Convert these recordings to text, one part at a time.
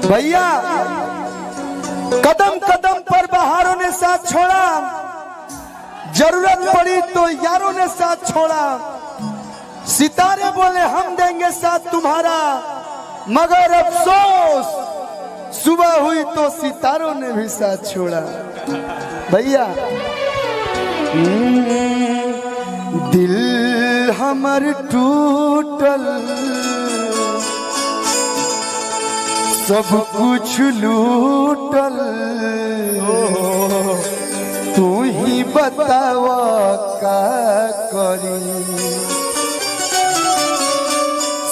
भैया कदम कदम पर बहारों ने साथ छोड़ा, जरूरत पड़ी तो यारों ने साथ छोड़ा। सितारे बोले हम देंगे साथ तुम्हारा, मगर अफसोस सुबह हुई तो सितारों ने भी साथ छोड़ा। भैया दिल हमर टूटल, सब कुछ लूटल, तू ही बताव का करी।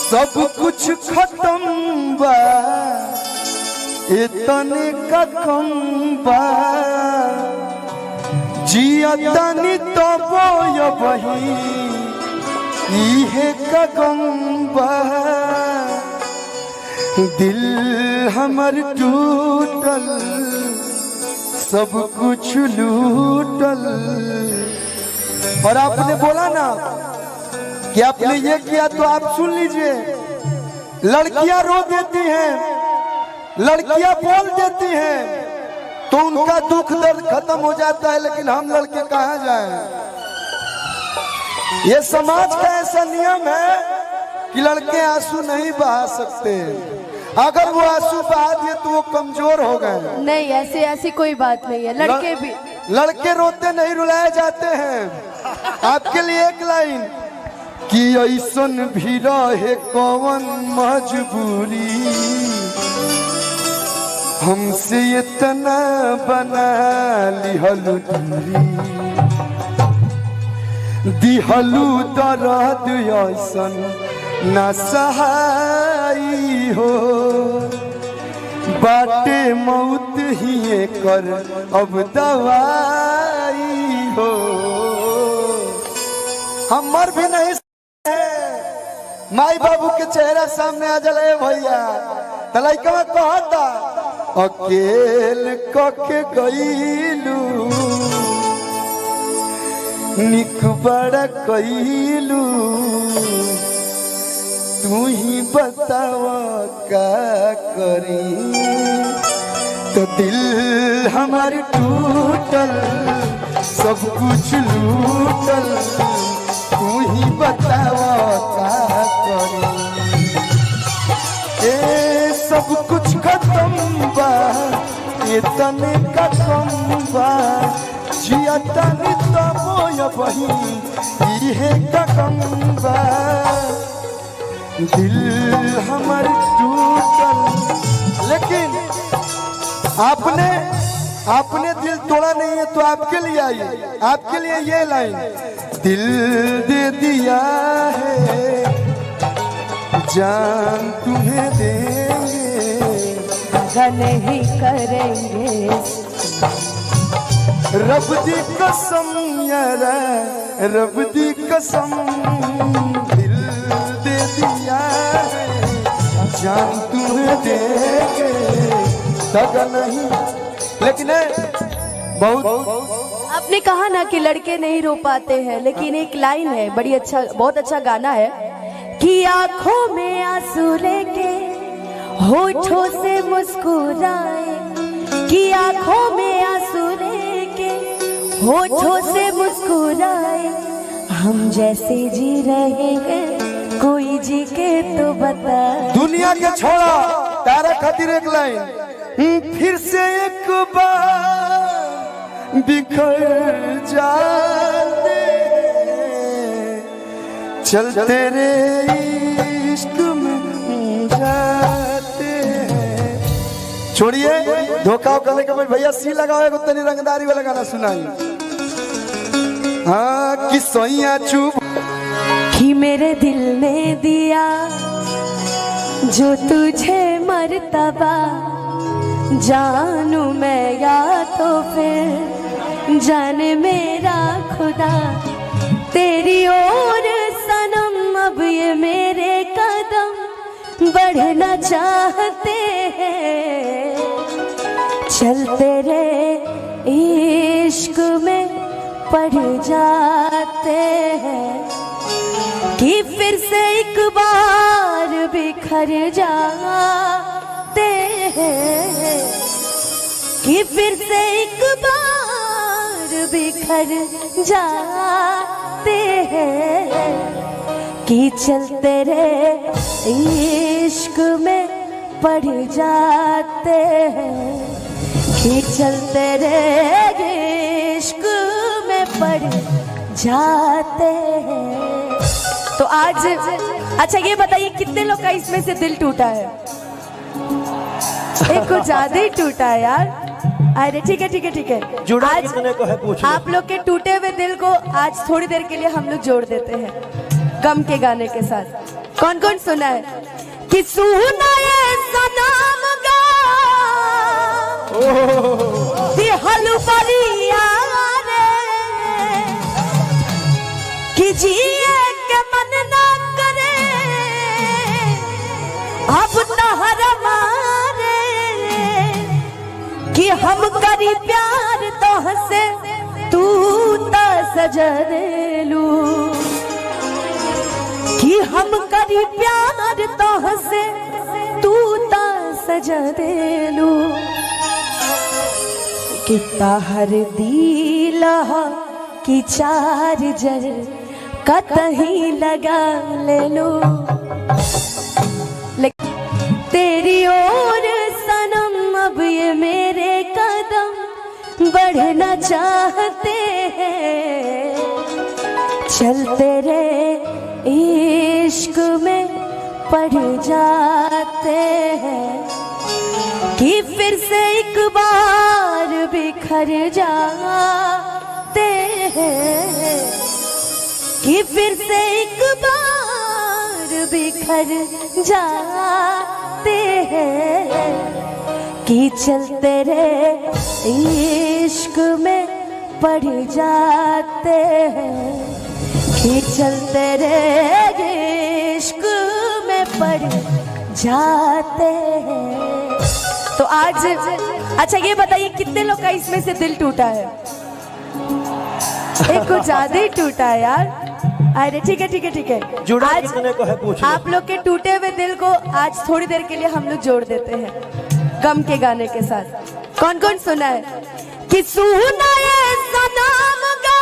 सब कुछ खत्म बा, इतने का कम बा, जियतनी तो बोय बही इहे का गम बा। दिल हमर टूटल, सब कुछ लूटल। और आपने बोला ना कि आपने ये किया, तो आप सुन लीजिए। लड़कियां रो देती हैं, लड़कियां बोल देती हैं, तो उनका दुख दर्द खत्म हो जाता है, लेकिन हम लड़के कहाँ जाएं? ये समाज का ऐसा नियम है कि लड़के आंसू नहीं बहा सकते। अगर वो आंसू बहा दिए तो वो कमजोर हो गए। नहीं, ऐसी कोई बात नहीं है। लड़के भी, लड़के रोते नहीं रुलाए जाते हैं। आपके लिए एक लाइन कि ऐसन भी रहे कौन मजबूरी, हमसे इतना बना लिहलू दूरी। दिहलू दर्द ऐसन न सहाई हो, बाटे मौत ही कर अब दवाई हो। हम मर भी नहीं सकते, माई बाबू के चेहरा सामने आ जले भैया। तलाइका कहता अकेल कके गईलू, निक बड़ा कईलू, तू ही बताव का करी। तो दिल हमार टूटल, सब कुछ लूटल, तू ही बताव का करी। ए सब कुछ खत्म बा, इतने का कम बा, जियतनी तो बोय बही इहे का कम बा। दिल हमर टूटल, लेकिन आपने दिल तोड़ा नहीं है, तो आपके लिए आइए, आपके लिए ये लाइन। दिल दे दिया है, जान तुम्हें देंगे, आगा नहीं करेंगे। रब दी कसम यारा, रब दी कसम, दिल दे दिया है, जान तुम्हें देंगे, दगा नहीं। लेकिन बहुत आपने कहा ना कि लड़के नहीं रो पाते हैं, लेकिन एक लाइन है, बड़ी अच्छा, बहुत अच्छा गाना है कि आंखों में आंसू लेके होठों से मुस्कुराए, कि आंखों में आंसू लेके होठों से मुस्कुराए, हम जैसे जी रहे हैं कोई जी के तो बता। दुनिया के छोड़ा तारा खातिर एक लाइन, फिर से एक बार बिखर जाते, चल तेरे इश्क में जाते हैं। छोड़िए धोखा वोखा लेकर भैया, सी लगाओ तनी रंगदारी वाला गाना सुनाई। हाँ कि सोइया चुप कि मेरे दिल ने दिया जो तुझे मर्तबा, जानू मैं या तो फिर जाने मेरा खुदा। तेरी ओर सनम अब ये मेरे कदम बढ़ना चाहते हैं, चल तेरे इश्क में पड़ जाते हैं, कि फिर से एक बार बिखर जाते हैं। कि फिर से एक बार बिखर जाते हैं, कि चलते रहे इश्क में पड़ जाते हैं, कि चलते रहे इश्क में पड़ जाते हैं। तो आज अच्छा ये बताइए कितने लोग का इसमें से दिल टूटा है? एक कुछ ज्यादा ही टूटा है यार। अरे ठीक है ठीक है ठीक है, आज कितने को है पूछ लो। आप लोग के टूटे हुए दिल को आज थोड़ी देर के लिए हम लोग जोड़ देते हैं गम के गाने के साथ। कौन कौन सुना है कि सुना ये सनम गा दिहल परिया रे, कि जिए के मन ना करे अब तहर मारे, कि हम करी प्यार तो हंसे तू तो सजरेलू, कि हम करी प्यार तो हंसे तू तो सजरेलू, कि ताहर दिल कि चार्जर कतही लगा ले लो, तेरी ओर सनम अब ये मेरे कदम बढ़ना चाहते हैं, चलते रहे इश्क में पड़ जाते हैं, कि फिर से एक बार बिखर जाते हैं, कि फिर से एक बार बिखर जाते हैं, कि चलते रहे इश्क में पड़ जाते हैं, कि चलते रहे इश्क में पड़ जाते हैं। तो आज अच्छा ये बताइए कितने लोग का इसमें से दिल टूटा है? एक कुछ ज्यादा ही टूटा है यार। अरे ठीक है ठीक है ठीक है, आज कितने को है पूछ लो। आप लोग के टूटे हुए दिल को आज थोड़ी देर के लिए हम लोग जोड़ देते हैं गम के गाने के साथ। कौन कौन सुना है कि सुना ये सनम गा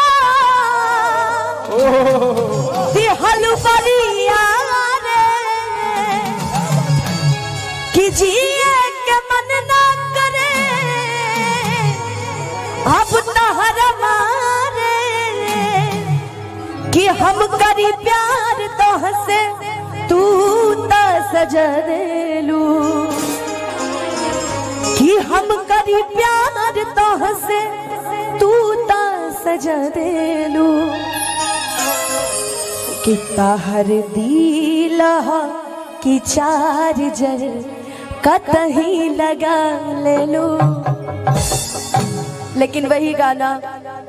दिहल परिया रे, कि जिए के मन ना करे अब तहर मारे, कि हम करी प्यार तो हंसे तू तो सजरेलू, कि हम करी प्यार तो हंसे तू तो सजरेलू, कि ताहर दिल कि चार्जर कतही लगा ले लो। लेकिन वही गाना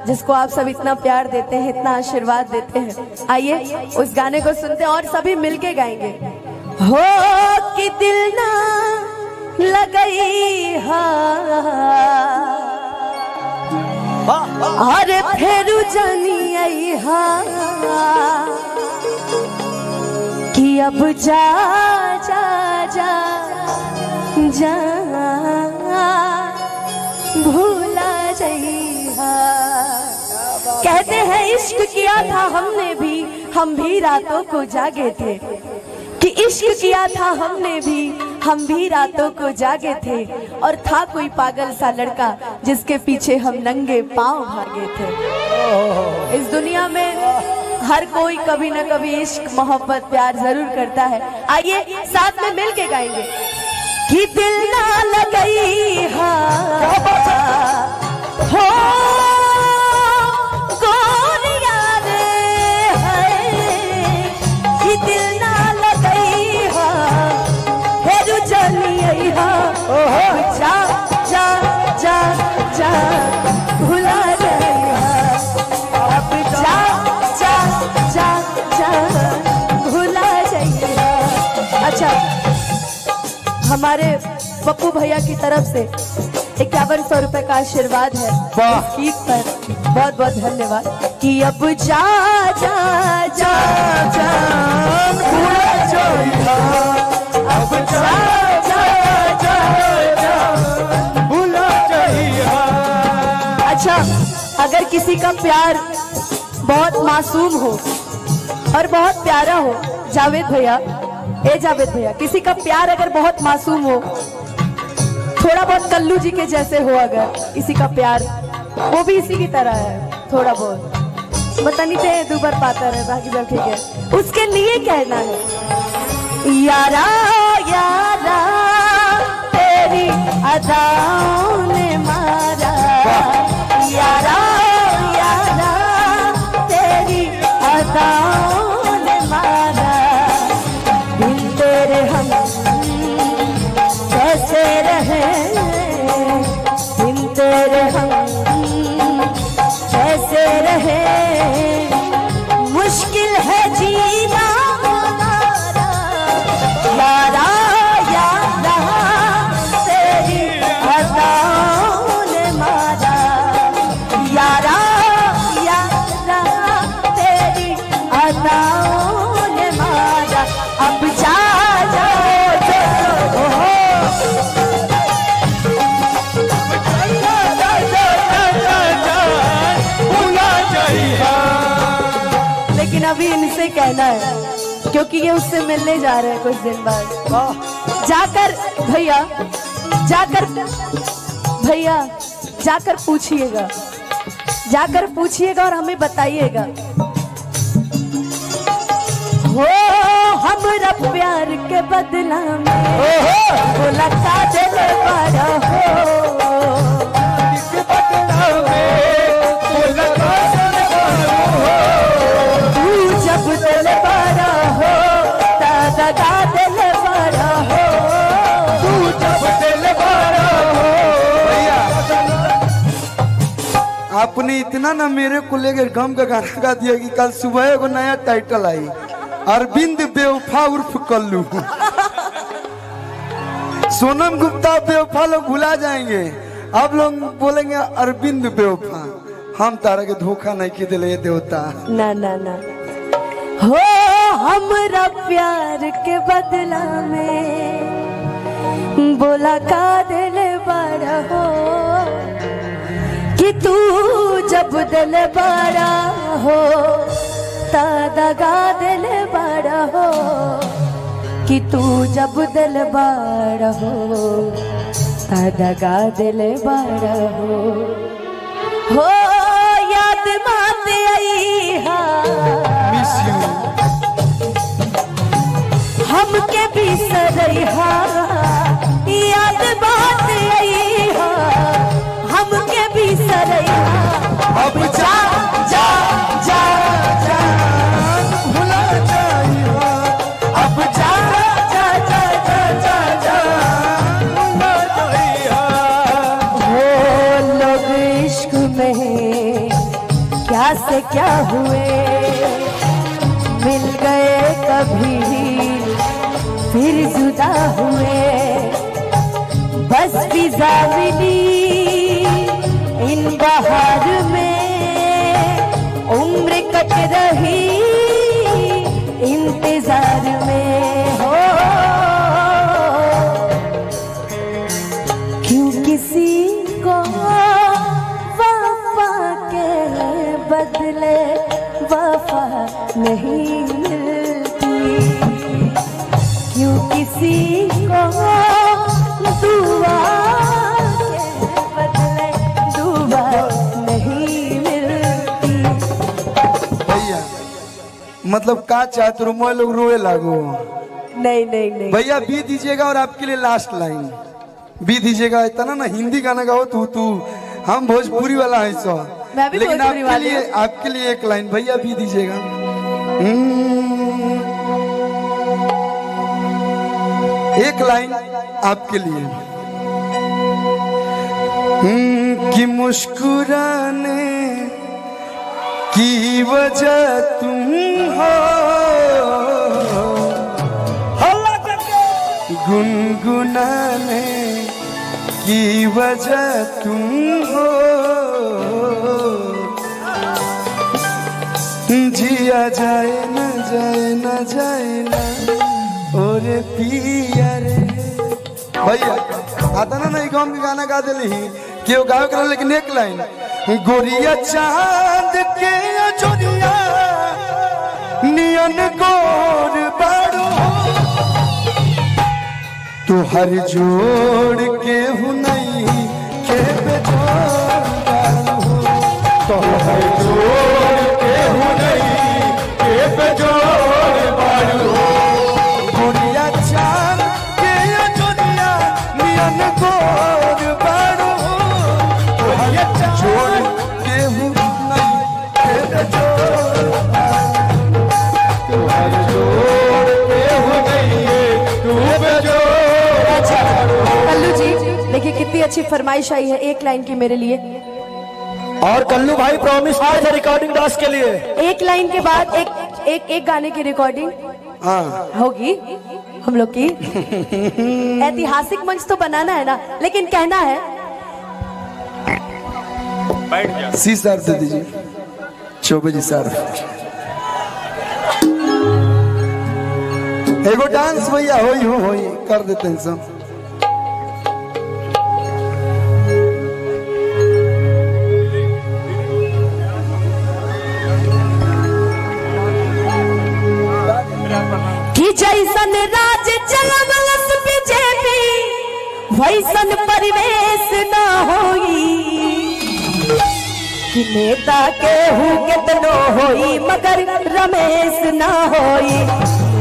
जिसको आप सब इतना प्यार देते हैं, इतना आशीर्वाद देते हैं, आइए उस गाने को सुनते हैं और सभी मिलके गाएंगे। हो कि दिल ना लगई हा और फेरू जानी आई हा, कि अब जा जा जा जा भूला जइहा। कहते हैं इश्क किया था हमने भी, हम भी रातों को जागे थे, कि इश्क किया था हमने भी, हम भी रातों को जागे थे, और था कोई पागल सा लड़का जिसके पीछे हम नंगे पांव भागे थे। इस दुनिया में हर कोई कभी न कभी इश्क मोहब्बत प्यार जरूर करता है। आइए साथ में मिलके गाएंगे कि दिल ना लगई हा हो गोरिया रे है, कि दिल ना लगई हा फेरू चली आई हा, जा जा जा जा भुला जाइहा, अब जा जा जा जा भुला जाइहा। अच्छा, हमारे पप्पू भैया की तरफ से 5100 रुपए का आशीर्वाद है इस गीत पर, बहुत बहुत धन्यवाद। कि अब जा जा जा जा भूला जाइहा, अब जा जा जा जा भूला जाइहा। किसी का प्यार बहुत मासूम हो और बहुत प्यारा हो, जावेद भैया, ए जावेद भैया, किसी का प्यार अगर बहुत मासूम हो, थोड़ा बहुत कल्लू जी के जैसे हो, अगर किसी का प्यार वो भी इसी की तरह है, थोड़ा बहुत बता नहीं थे दूबर पाता है, बाकी सब ठीक है, उसके लिए कहना है यारा यारा तेरी अदाओं ने मारा, यारा यारा तेरी अदाओं ने मारा, दिल तेरे हम कैसे रहे, दिल तेरे हम कैसे रहे, मुश्किल है जीना हमारा, यारा यारा तेरी अदाओं ने मारा, यारा यारा तेरी अदाओं ने मारा, अब जा जा लेकिन अभी इनसे कहना है क्योंकि ये उससे मिलने जा रहे हैं कुछ दिन बाद। जाकर भैया, जाकर भैया, जाकर पूछिएगा, जाकर पूछिएगा और हमें बताइएगा, हो हमरा प्यार के बदला में बोला का दिल बड़ा हो, जब दिल बड़ा हो दादा दिल बड़ा हो, तू जब दिल बड़ा हो। आपने इतना ना मेरे को लेकर गम का गाना गा दिया कि कल सुबह को नया टाइटल आई, अरविंद बेवफा उर्फ कल्लू। सोनम गुप्ता बेवफा लोग भुला जाएंगे, आप लोग बोलेंगे अरविंद बेवफा। हम तारा के धोखा नहीं की दिले देवता, ना ना ना, हो हमरा प्यार के बदला में बोला का दिल बड़ा हो, कि तू जब दिल बड़ा हो दादा दिल बड़ा हो, कि तू जब दिल बड़ा हो दादा दिल बड़ा हो याद माते आई हा हमके भी सरहा, याद बात आई हा हमके भी सरहा, अब जा जा जा जा भुला जाइए, अब जा जा जा जा जा जा भुला जाइए। वो लोग इश्क में क्या से क्या हुए, मिल गए कभी फिर जुदा हुए, बस फिजा मिली इन बहार में, उम्र कट रही इंतजार में, हो क्यों किसी को वफा के बदले वफा नहीं मिलती, क्यों किसी को दुआ के बदले दुआ नहीं मिलती। भैया मतलब का चाहते हो, मैं लोग रोए लागो। नहीं नहीं नहीं भैया बी दीजिएगा और आपके लिए लास्ट लाइन बी दीजिएगा। इतना ना हिंदी गाना गाओ तू, हम भोजपुरी वाला है सो, मैं भी लेकिन भोजपुरी वाली हूं। आपके लिए एक लाइन भैया भी दीजिएगा। एक लाइन आपके लिए, कि मुस्कुराने की वजह तुम हो, गुनगुनाने की वजह तुम हो, जिया जाए न जाए न जाए ना और पिया रे। भैया आता ना नहीं गाँव के गाना गा दिली क्यों गाँव कर, लेकिन एक लाइन गोरिया चांद के अजोरिया नियन गोर बाड़ो तो हर जोड़ के हुनई के बेजोड़ बाड़ो तो हर जोड़ के हुनई के बेजोड़ बाड़ो गोरिया चांद के अजोरिया नियन गोर बाड़ो तो हर जोड़ के हुनई के बेजोड़ तो हर जोड़ के हुनई के बेजोड़। कल्लू जी देखिए कितनी अच्छी फरमाइश आई है, एक लाइन की मेरे लिए। और कल्लू भाई प्रॉमिस किया था रिकॉर्डिंग डांस के लिए। एक लाइन के बाद एक गाने की रिकॉर्डिंग हाँ होगी हम लोग की। ऐतिहासिक मंच तो बनाना है ना, लेकिन कहना है सी सर दे दीजिए चौबे जी सर। एगो डांस भैया होई कर देते हैं सब। कि जैसन राज चलवलस बीजेपी वैसन परिवेश ना होई, कि नेता के हूँ कितनो होई मगर रमेश ना होई।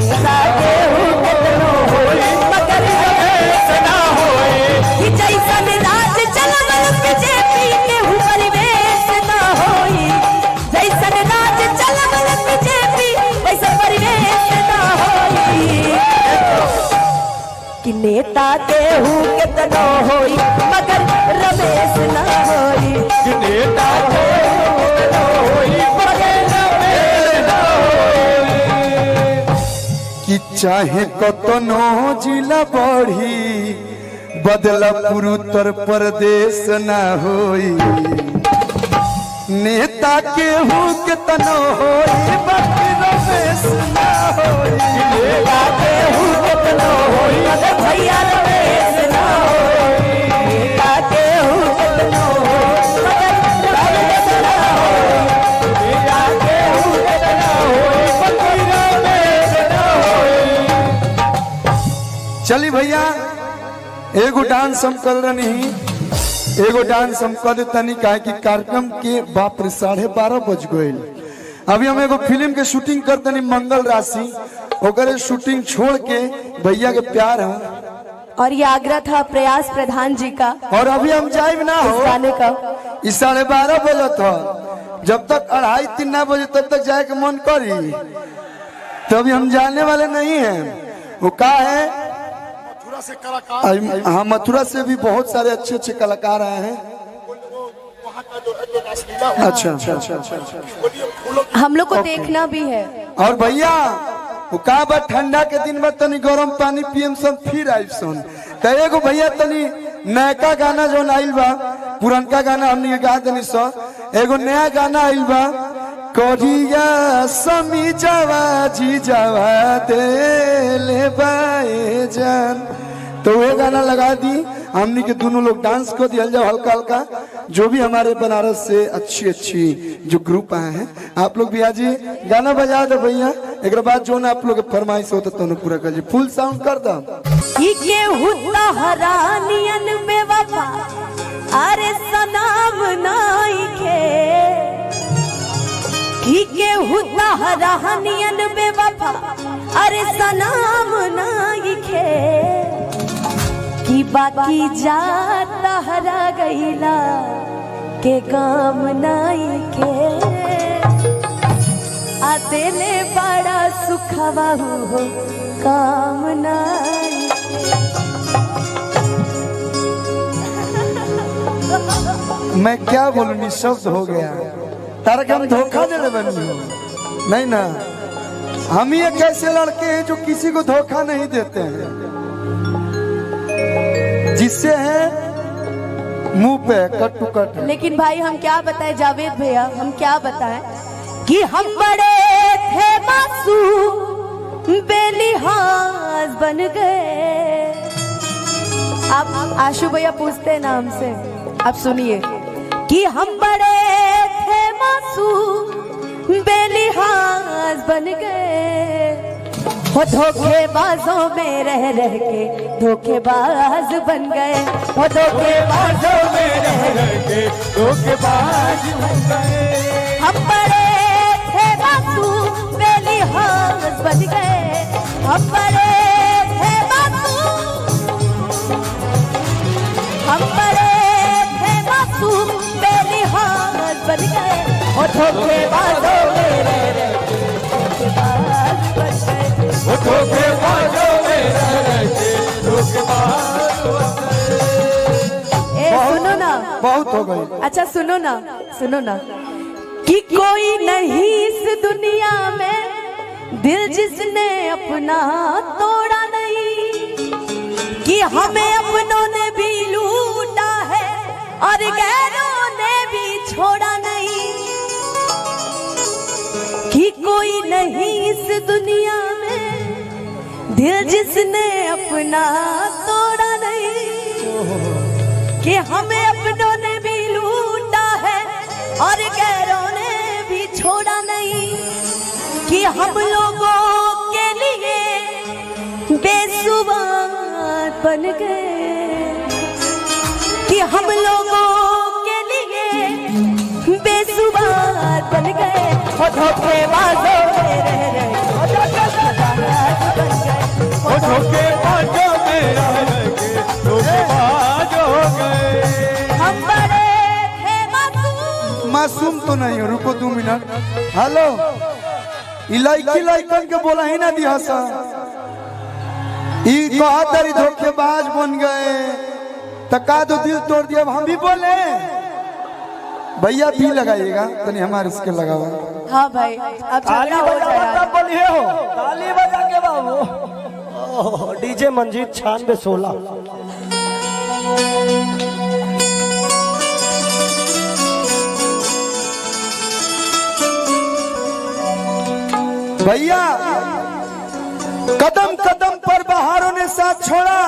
नेता के हूँ कितनो होई मगर रमेश ना होई। कि जैसन राज चलवलस बीजेपी के हूँ परिवेश ना होई, जैसन राज चलवलस बीजेपी वैसन परिवेश ना होई। कि नेता के हूँ कितनो होई मगर रमेश ना होई। कि नेता के हूँ कितनो होई मगर रमेश ना होई। कि चाहे कतनो जिला बढ़ी बदलापुर उत्तर प्रदेश ना होई। नेता के हूँ कितनो होई बाकी रमेश ना होई। नेता के हूँ कितनो होई मगर भैया रमेश ना होई। नेता के हूँ कितनो होई मगर रमेश ना होई। नेता के हूँ कितनो होई बाकी रमेश ना होई। चली भैया एगो डांस हम कर रही, एगो डांस हम कर तनी काहे कि कार्यक्रम के बाप रे 12:30 बज गए। अभी हम एगो फिल्म के शूटिंग कर तनी मंगल राशि, ओकरे शूटिंग छोड़ के भैया के प्यार है और ये आग्रह था प्रयास प्रधान जी का और अभी हम जाए ना इस हो गाने का। इस 12:30 बजे था, जब तक 2:30-3 ना बजे तब तक जाए के मन करी, तो अभी हम जाने वाले नहीं हैं। वो का है हाँ मथुरा से भी बहुत सारे अच्छे अच्छे कलाकार आए हैं। अच्छा हम लोग को देखना भी है। और भैया वो का बा ठंडा के दिन में तनी गरम पानी पियम सब फिर आइब सन। तो एगो भैया तनी नयका गाना जो आइल बा, पुरनका गाना हमने गा देनी सो, एगो नया गाना आइल बा करिया समी जावा जी जावा दे ले बाए जान। तो वो गाना लगा दी, हमनी के दोनों लोग डांस को दिया जाओ हल्का हल्का। जो भी हमारे बनारस से अच्छी अच्छी जो ग्रुप आए हैं आप लोग भी आज गाना बजा दो भैया। एक बाद जो ना आप लोग फरमाइश होता तो पूरा कर फुल साउंड कर दो। हरानियन बेवफा अरे सनाम नाई के, के हुदा हरानियन बेवफा अरे सनाम नाई के। कि बाकी जाता हरा गईला के काम नाई के, आते ले बड़ा सुखवा हो काम नाई के। मैं क्या बोलूं निशब्द हो गया। तारा के हम धोखा दे रहे नहीं ना, हम ही एक ऐसे लड़के हैं जो किसी को धोखा नहीं देते हैं, जिससे है मुंह पे कट टू कट। लेकिन भाई हम क्या बताएं जावेद भैया, हम क्या बताएं कि हम बड़े थे मासूम बेलिहाज बन गए। आप आशु भैया पूछते हैं ना हमसे, आप सुनिए कि हम बड़े थे मासूम बेलिहाज बन गए, वो धोखेबाजों में रह रह के धोखेबाज बन गए, वो धोखेबाजों में रह रह के धोखेबाज बन गए। हम बड़े थे मासूम बेलिहाज बन गए, हम बड़े थे मासूम, हम बड़े थे मासूम बेलिहाज बन गए, वो धोखेबाजों में रह रह के धोखेबाज बन गए, वो धोखेबाजों में रह रह के धोखेबाज बन गए। ए सुनो ना, बहुत हो गई। अच्छा सुनो ना, सुनो ना, कि कोई नहीं इस दुनिया में दिल जिसने अपना तोड़ा नहीं, कि हमें अपनों ने भी लूटा है और गैरों ने भी छोड़ा नहीं, कि कोई नहीं इस दुनिया में दिल जिसने अपना तोड़ा नहीं, कि हमें अपनों ने भी लूटा है और गैरों ने भी छोड़ा नहीं, कि हम लोगों के लिए बेसुबात बन गए, कि हम लोगों के लिए बेसुबात बन गए, वो धोखेबाजों में रह रहे धोखेबाज बन गए, वो धोखेबाजों में रह रहे धोखेबाज हो गए। हम बड़े मासूम तो नहीं हो, रुको 2 मिनट। हेलो, इलाइकी लाइकन के बोला ही ना दिया सा, ई कहा तारी धोखेबाज बन गए, तका दो दिल तोड़ दिया। हम भी बोले भैया भी लगाइएगा, तनी हमारे इसके लगावा। हाँ भाई, अब ताली झगड़ा हो बजा जाएगा। तब बोलिए हो, ताली बजा के बाबू। डीजे मंजीत 9616। भैया कदम कदम पर बहारों ने साथ छोड़ा,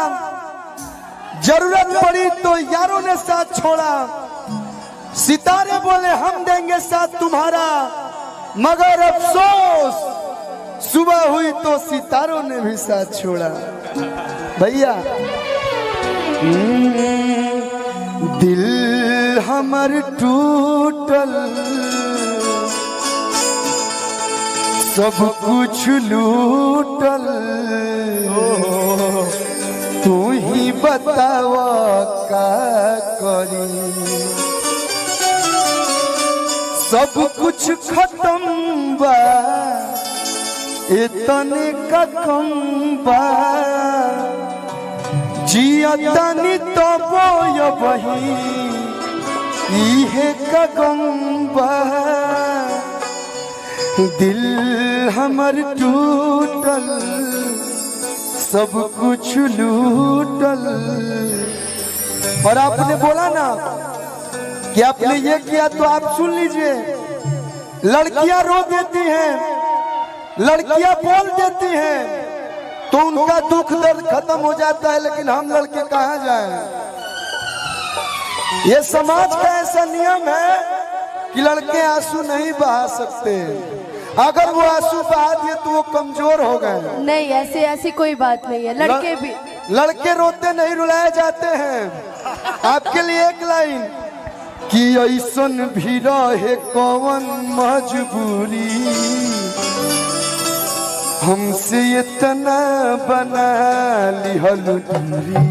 जरूरत पड़ी तो यारों ने साथ छोड़ा, सितारे बोले हम देंगे साथ तुम्हारा, मगर अफसोस सुबह हुई तो सितारों ने भी साथ छोड़ा। भैया दिल हमर टूटल, सब कुछ लूटल, तू ही बताव का करी, सब कुछ खत्म बा, इतने का कम बा, जिया तनी तो बोय बही, इहे का गम बा, दिल हमर टूटल, सब कुछ लूटल। और आपने बोला ना कि आपने ये किया, तो आप सुन लीजिए, लड़कियां रो देती हैं, लड़कियां बोल देती हैं, तो उनका दुख दर्द खत्म हो जाता है, लेकिन हम लड़के कहाँ जाएं? ये समाज का ऐसा नियम है कि लड़के आंसू नहीं बहा सकते, अगर वो आंसू बहा दिए तो वो कमजोर हो गए। नहीं, ऐसी कोई बात नहीं है, लड़के भी, लड़के रोते नहीं रुलाए जाते हैं। आपके लिए एक लाइन कि ऐसन भी रहे कौन मजबूरी, हमसे इतना बना लिहलू दूरी,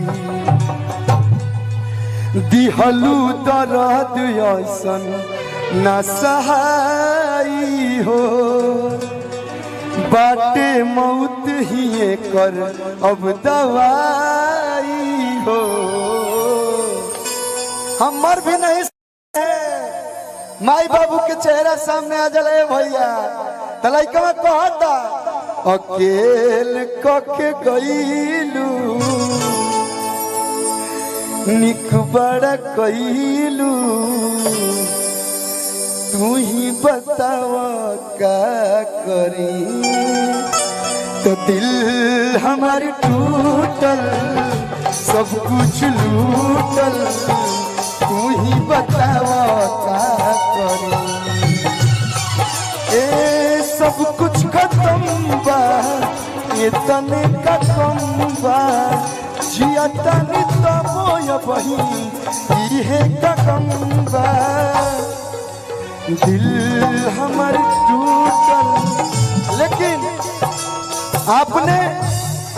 दिहलू दर्द ऐसन न सहाई हो, बाटे मौत ही कर अब दवाई हो, हम मर भी नहीं सकते, माई बाबू के चेहरा सामने आ जले भैया, तलाइका में कहता अकेल कके गईलू, निक बड़ा कईलू, तू ही बतावा का करी, तो दिल हमारी टूटल, सब कुछ लूटल, तू ही बतावा का करी। ए सब कुछ खत्म बा, ये तने का कम बा, जिया तनी तबो या बही इहे का कम बा। दिल हमार टूटल, लेकिन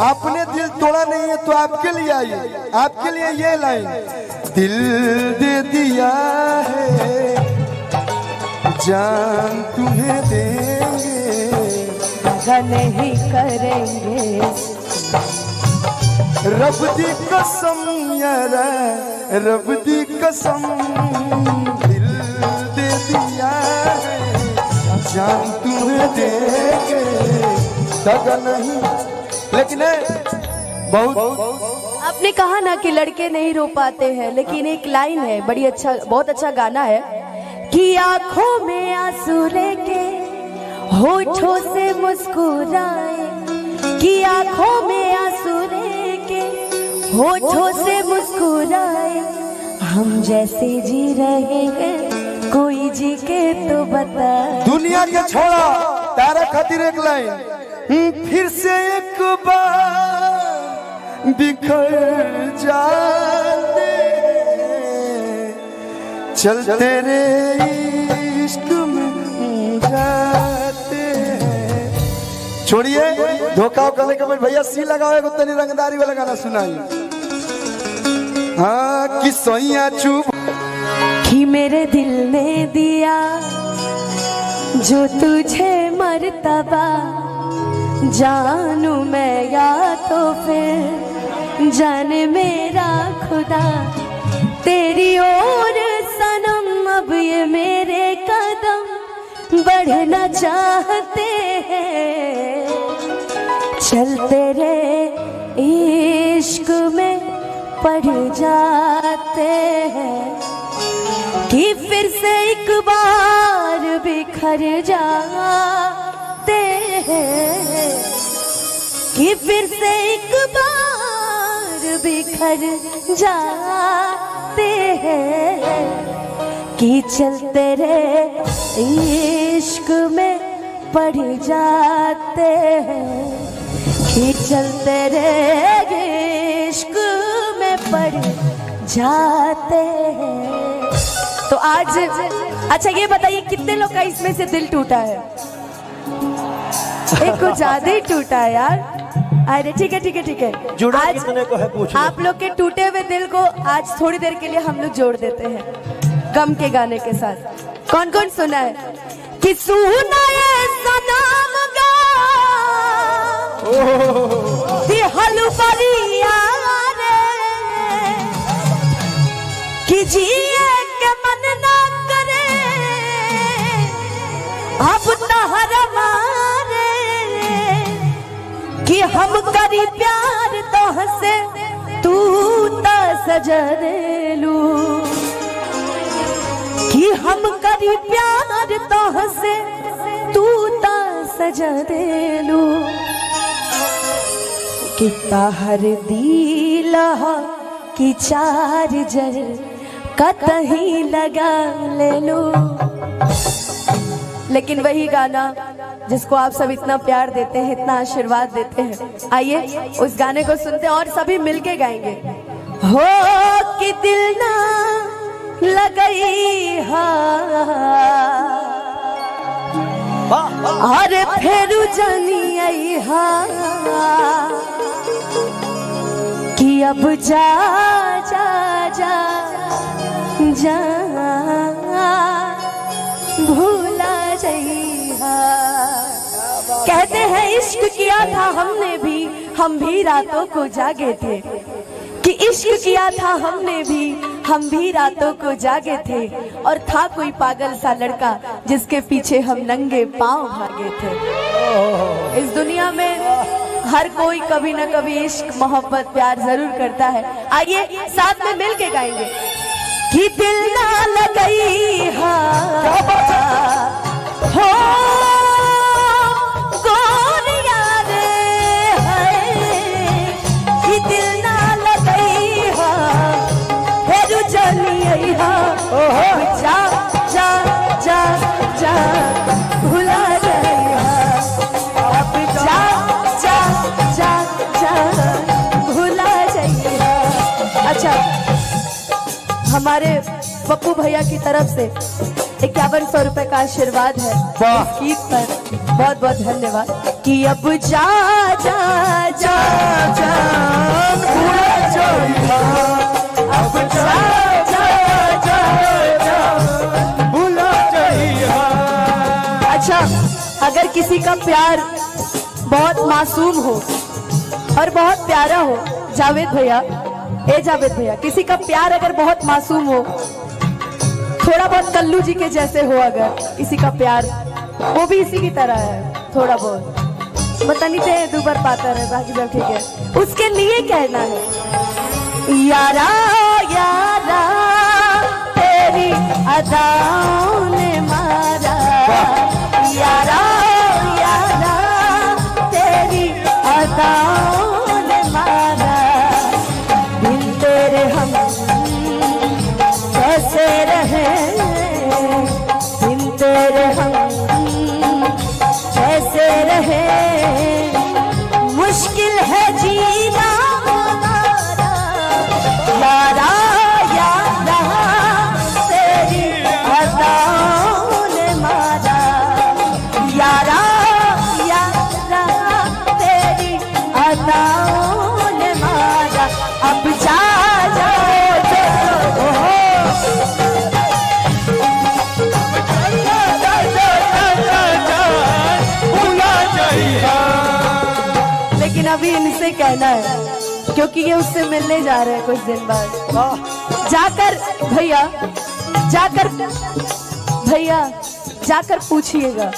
आपने दिल तोड़ा नहीं है तो आपके लिए आई, आपके लिए ये लाइन, दिल दे दिया है जान तुम्हें देंगे, नहीं करेंगे। रब दी कसम यारा, रब दी कसम, दिल दे दिया है जान तुम्हें देंगे, दगा नहीं। लेकिन बहुत आपने कहा ना कि लड़के नहीं रो पाते हैं, लेकिन एक लाइन है, बड़ी अच्छा, बहुत अच्छा गाना है कि आंखों में आंसू लेके होठों से मुस्कुराए, कि आंखों में आंसू लेके होठों से मुस्कुराए, हम जैसे जी रहे हैं कोई जी के तो बता। दुनिया के छोड़ा तारा खातिर एक लाइन, फिर से एक बार बिखर जाते, चल तेरे इश्क में जाते हैं। छोड़िए धोखा वोखा लेकर भैया सी लगाओ, तनी रंगदारी वाला गाना सुनाई। हाँ कि सोइया चुप कि मेरे दिल ने दिया जो तुझे मर्तबा, जानू मैं या तो फिर जाने मेरा खुदा, तेरी ओर सनम अब ये मेरे कदम बढ़ना चाहते हैं, चल तेरे इश्क में पड़ जाते हैं, कि फिर से एक बार बिखर जाते हैं, कि फिर से एक बार बिखर जाते हैं, कि चलते रहे इश्क में पड़ जाते हैं, कि चलते रहे इश्क में पड़ जाते हैं। तो आज अच्छा ये बताइए कितने लोग का इसमें से दिल टूटा है? एक कुछ ज्यादा ही टूटा है यार। अरे ठीक है ठीक है ठीक है, जुड़ा आज कितने को है पूछो। आप लोग के टूटे हुए दिल को आज थोड़ी देर के लिए हम लोग जोड़ देते हैं गम के गाने के साथ। कौन कौन सुना है कि सुना ये सनम गा दी हलुबरिया रे, कि जिए के मन ना करे अब तहर मारे, कि हम करी प्यार तो हंसे तू ता सजरेलू, कि हम करी प्यार तो हंसे तू ता सजरेलू, कि ताहर दिला कि चार्जर कतहीं लगा ले लो। लेकिन वही गाना जिसको आप सब इतना प्यार देते हैं, इतना आशीर्वाद देते हैं, आइए उस गाने को सुनते हैं और सभी मिलके गाएंगे। हो कि दिल ना लगई हा और फेरू जानी आई हा, कि अब जा जा जा जा भूला जइहा। कहते हैं इश्क किया था हमने भी, हम भी रातों को जागे थे, कि इश्क किया था हमने भी, हम भी रातों को जागे थे, और था कोई पागल सा लड़का जिसके पीछे हम नंगे पांव भागे थे। इस दुनिया में हर कोई कभी ना कभी इश्क मोहब्बत प्यार जरूर करता है। आइए साथ में मिल के गाएंगे कि दिल ना लगई हा हो गोरिया रे है, कि दिल ना लगई हा फेरू जानी आई हा। अब जा जा जा जा भुला जाइया, अब जा जा जा जा भुला जाइया। अच्छा, हमारे पप्पू भैया की तरफ से 5100 रुपए का आशीर्वाद है वाह। इस गीत पर, बहुत बहुत धन्यवाद। कि अब जा जा जा जा भुला जाइया, अब जा जा जा जा भुला जाइया। अच्छा, अगर किसी का प्यार बहुत मासूम हो और बहुत प्यारा हो, जावेद भैया, ए जावेद भैया, किसी का प्यार अगर बहुत मासूम हो, थोड़ा बहुत कल्लू जी के जैसे हो, अगर किसी का प्यार वो भी इसी की तरह है, थोड़ा बहुत बता नहीं थे दूबर पाता है, बाकी सब ठीक है, उसके लिए कहना है यारा यारा तेरी अदाओं ने मारा, यारा यारा तेरी अदाओं ने मारा, दिल तेरे हम कैसे रहे, दिल तेरे हम कैसे रहे, मुश्किल है जीना हमारा, यारा यारा तेरी अदाओं ने मारा, यारा यारा तेरी अदाओं ने मारा, अब जा जा जा लेकिन अभी इनसे कहना है, क्योंकि ये उससे मिलने जा रहे हैं कुछ दिन बाद। जाकर भैया, जाकर भैया, जाकर पूछिएगा,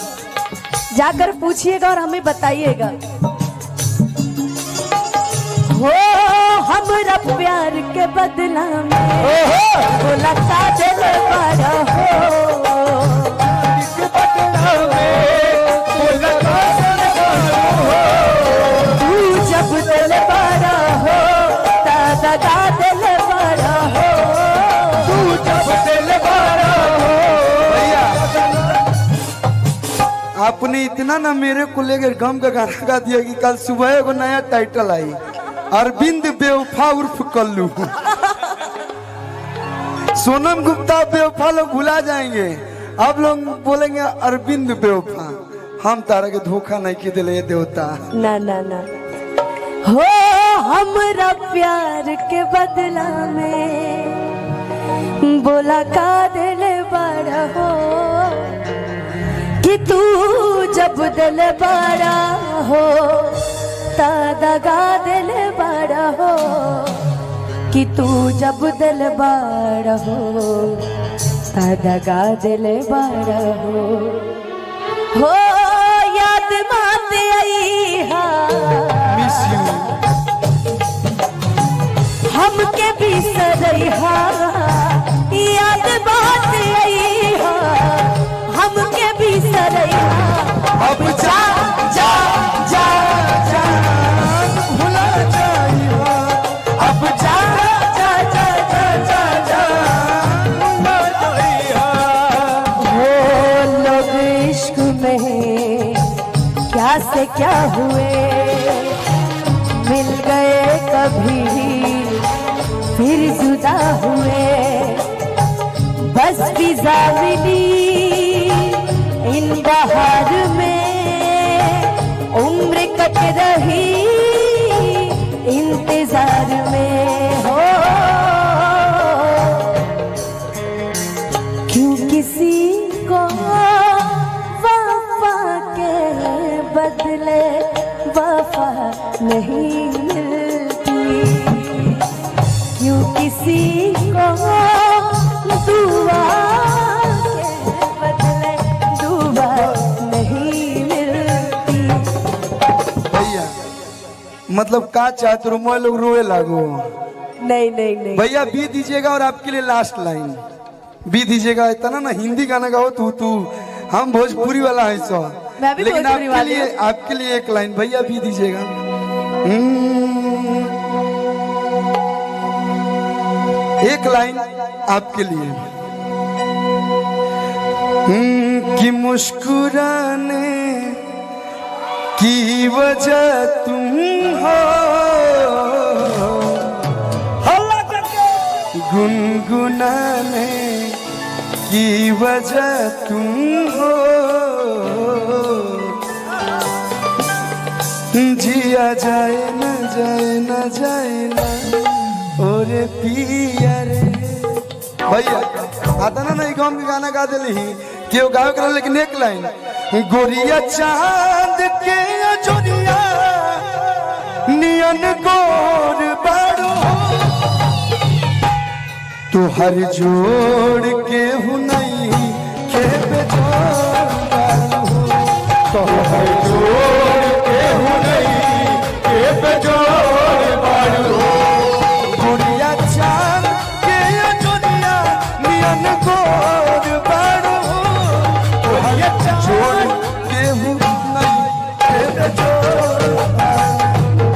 जाकर पूछिएगा और हमें बताइएगा, हो हमरा प्यार के बदला में बोला का दिल बड़ा हो, तू जब दिल बड़ा हो दादा दिल बड़ा हो, तू जब दिल बड़ा हो। भैया, आपने इतना ना मेरे को लेकर गम का गाना गा दिया कि कल सुबह एगो नया टाइटल आई, अरविंद बेवफा उर्फ कल्लू। सोनम गुप्ता बेवफा लोग भुला जाएंगे, अब लोग बोलेंगे अरविंद बेवफा। हम तारा के धोखा नहीं की दिले देवता। ना ना ना, हो हमरा प्यार के बदला में बोला का दिल बड़ा हो, कि तू जब दिल बड़ा हो दादा दिल बड़ा हो, कि तू जब दिल बड़ा हो दादा दिल बड़ा हो याद बात आई हा मिस यू हमके भी सरहा, याद बात आई हा हमके भी सरहा, अब जा जा जा जा भुला जाइया, अब जा जा जा जा जा जा भुला जाइया। वो लोग इश्क में क्या से क्या हुए, मिल गए कभी फिर जुदा हुए, बस फिजा मिली इन बहार में, उम्र कट रही इंतजार में, हो क्यों किसी को वफा के बदले वफा नहीं मिलती, क्यों किसी को दुआ के बदले दुआ नहीं मिलती। भैया मतलब का चाहते हो, मैं लोग रोए लागो। नहीं नहीं नहीं, भैया बी दीजिएगा और आपके लिए लास्ट लाइन बी दीजिएगा। इतना ना हिंदी गाना गाओ तू तू, हम भोजपुरी वाला है सो, मैं भी लेकिन भोजपुरी वाली हूँ। आपके लिए एक लाइन भैया बी दीजिएगा। एक लाइन आपके लिए। कि मुस्कुराने की वजह तुम हो, गुनगुनाने की वजह तुम हो, जिया जाए न जाए न जाए ना और पिया रे। भैया आता ना नहीं गाँव में गाना गा दिली क्यों गाँव कर, लेकिन एक लाइन गोरिया चांद के जोरिया नियन गोर बाड़ो, तो हर जोड़ के हूँ नहीं के बेजोड़ बाड़ो, तो हर जोड़ के हूँ नहीं के बेजोड़ बाड़ो, गोरिया चांद के जोरिया नियन गोर बाड़ो, तो हर जोड़ के हूँ नहीं के बेजोड़ बाड़ो,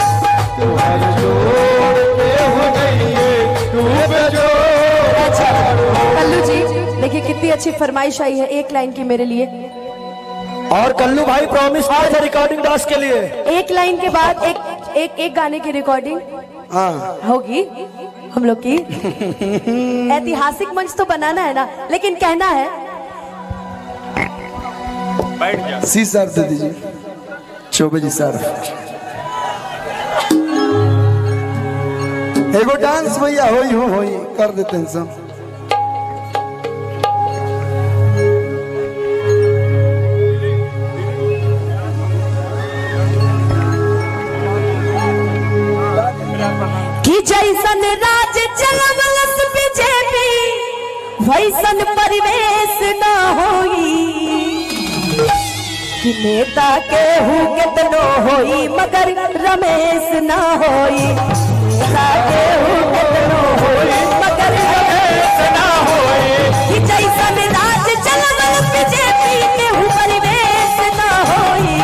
तो हर जोड़ के हूँ नहीं के बेजोड़। कल्लू जी देखिए कितनी अच्छी फरमाइश आई है, एक लाइन की मेरे लिए। और कल्लू भाई प्रॉमिस किया था रिकॉर्डिंग डांस के लिए, एक लाइन के बाद एक गाने की रिकॉर्डिंग हाँ होगी हम लोग की। ऐतिहासिक मंच तो बनाना है ना, लेकिन कहना है सी सर दे दीजिए, चौबे जी सर। एगो डांस भैया होई कर देते हैं सब। कि जैसन राज चलवलस बीजेपी वैसन परिवेश न होई, कि नेता के हूँ कितनो होई मगर रमेश न होई, नेता के हूँ कितनो होई मगर रमेश न होई, कि जैसन राज चलवलस बीजेपी के हूँ परिवेश न होई,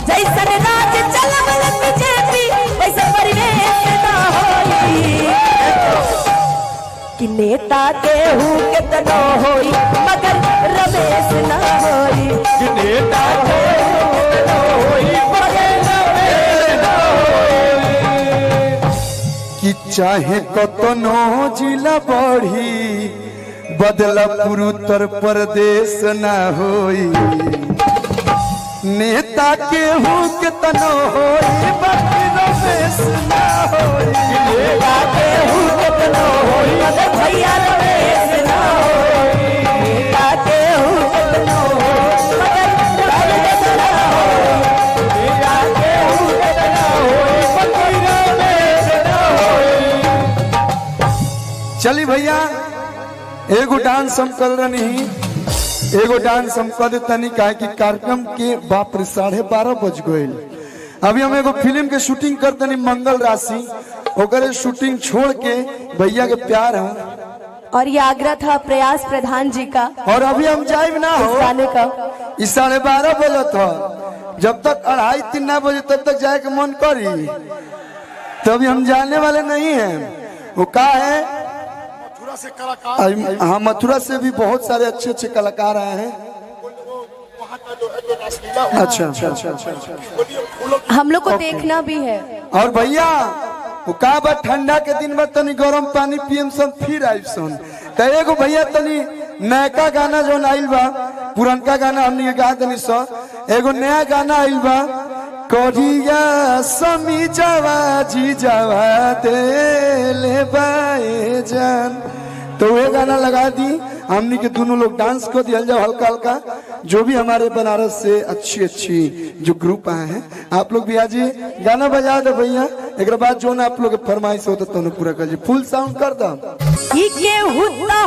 जैसन राज चलवलस बीजेपी वैसन परिवेश न होई, कि नेता के हूँ कितनो होई मगर रमेश न होई, कि नेता के हूँ कितनो होई मगर रमेश न होई, कि चाहे कतनो जिला बढ़ी बदलापुर उत्तर प्रदेश न होई, नेता के हूँ कितनो होई बाकी रमेश न होई, नेता के हूँ कितनो होई मगर भैया रमेश न होई, नेता के हूँ कितनो होई मगर रमेश न होई, नेता के हूँ कितनो होई मगर रमेश न होई। चली भैया एगो डांस हम कर रही, एगो डांस हम कर तनी काहे कि कार्यक्रम के बाप रे 12:30 बज गए। अभी हम एगो फिल्म के शूटिंग कर तनी मंगल राशि, ओकरे शूटिंग छोड़ के भैया के प्यार है और ये आग्रह था प्रयास प्रधान जी का, और अभी हम जाइब ना हो गाने का इस 12:30 बजे था, जब तक 2:30-3 बजे तब तक जाए के मन करी, तो अभी हम जाने वाले नहीं हैं। वो का है हाँ, मथुरा से भी बहुत सारे अच्छे अच्छे कलाकार आए हैं। अच्छा हम लोग को देखना भी है। और भैया वो का बा ठंडा के दिन में तनी गरम पानी पियम सन फिर आइब सन, तो एगो भैया तनी नयका गाना जो आइल बा, पुरनका गाना हमने गा तनी स, एगो नया गाना आइल बा, करिया समी जावा जी जावा दे ले बाए जान, तो ये गाना लगा दी, हमनी के दोनों लोग डांस को दिया जाओ हल्का हल्का। जो भी हमारे बनारस से अच्छी अच्छी जो ग्रुप आए हैं, आप लोग भी आ जाइए, गाना बजा दो भैया, एक बाद जो ना आप लोग फरमाइश हो तो पूरा कर, फुल साउंड कर दो।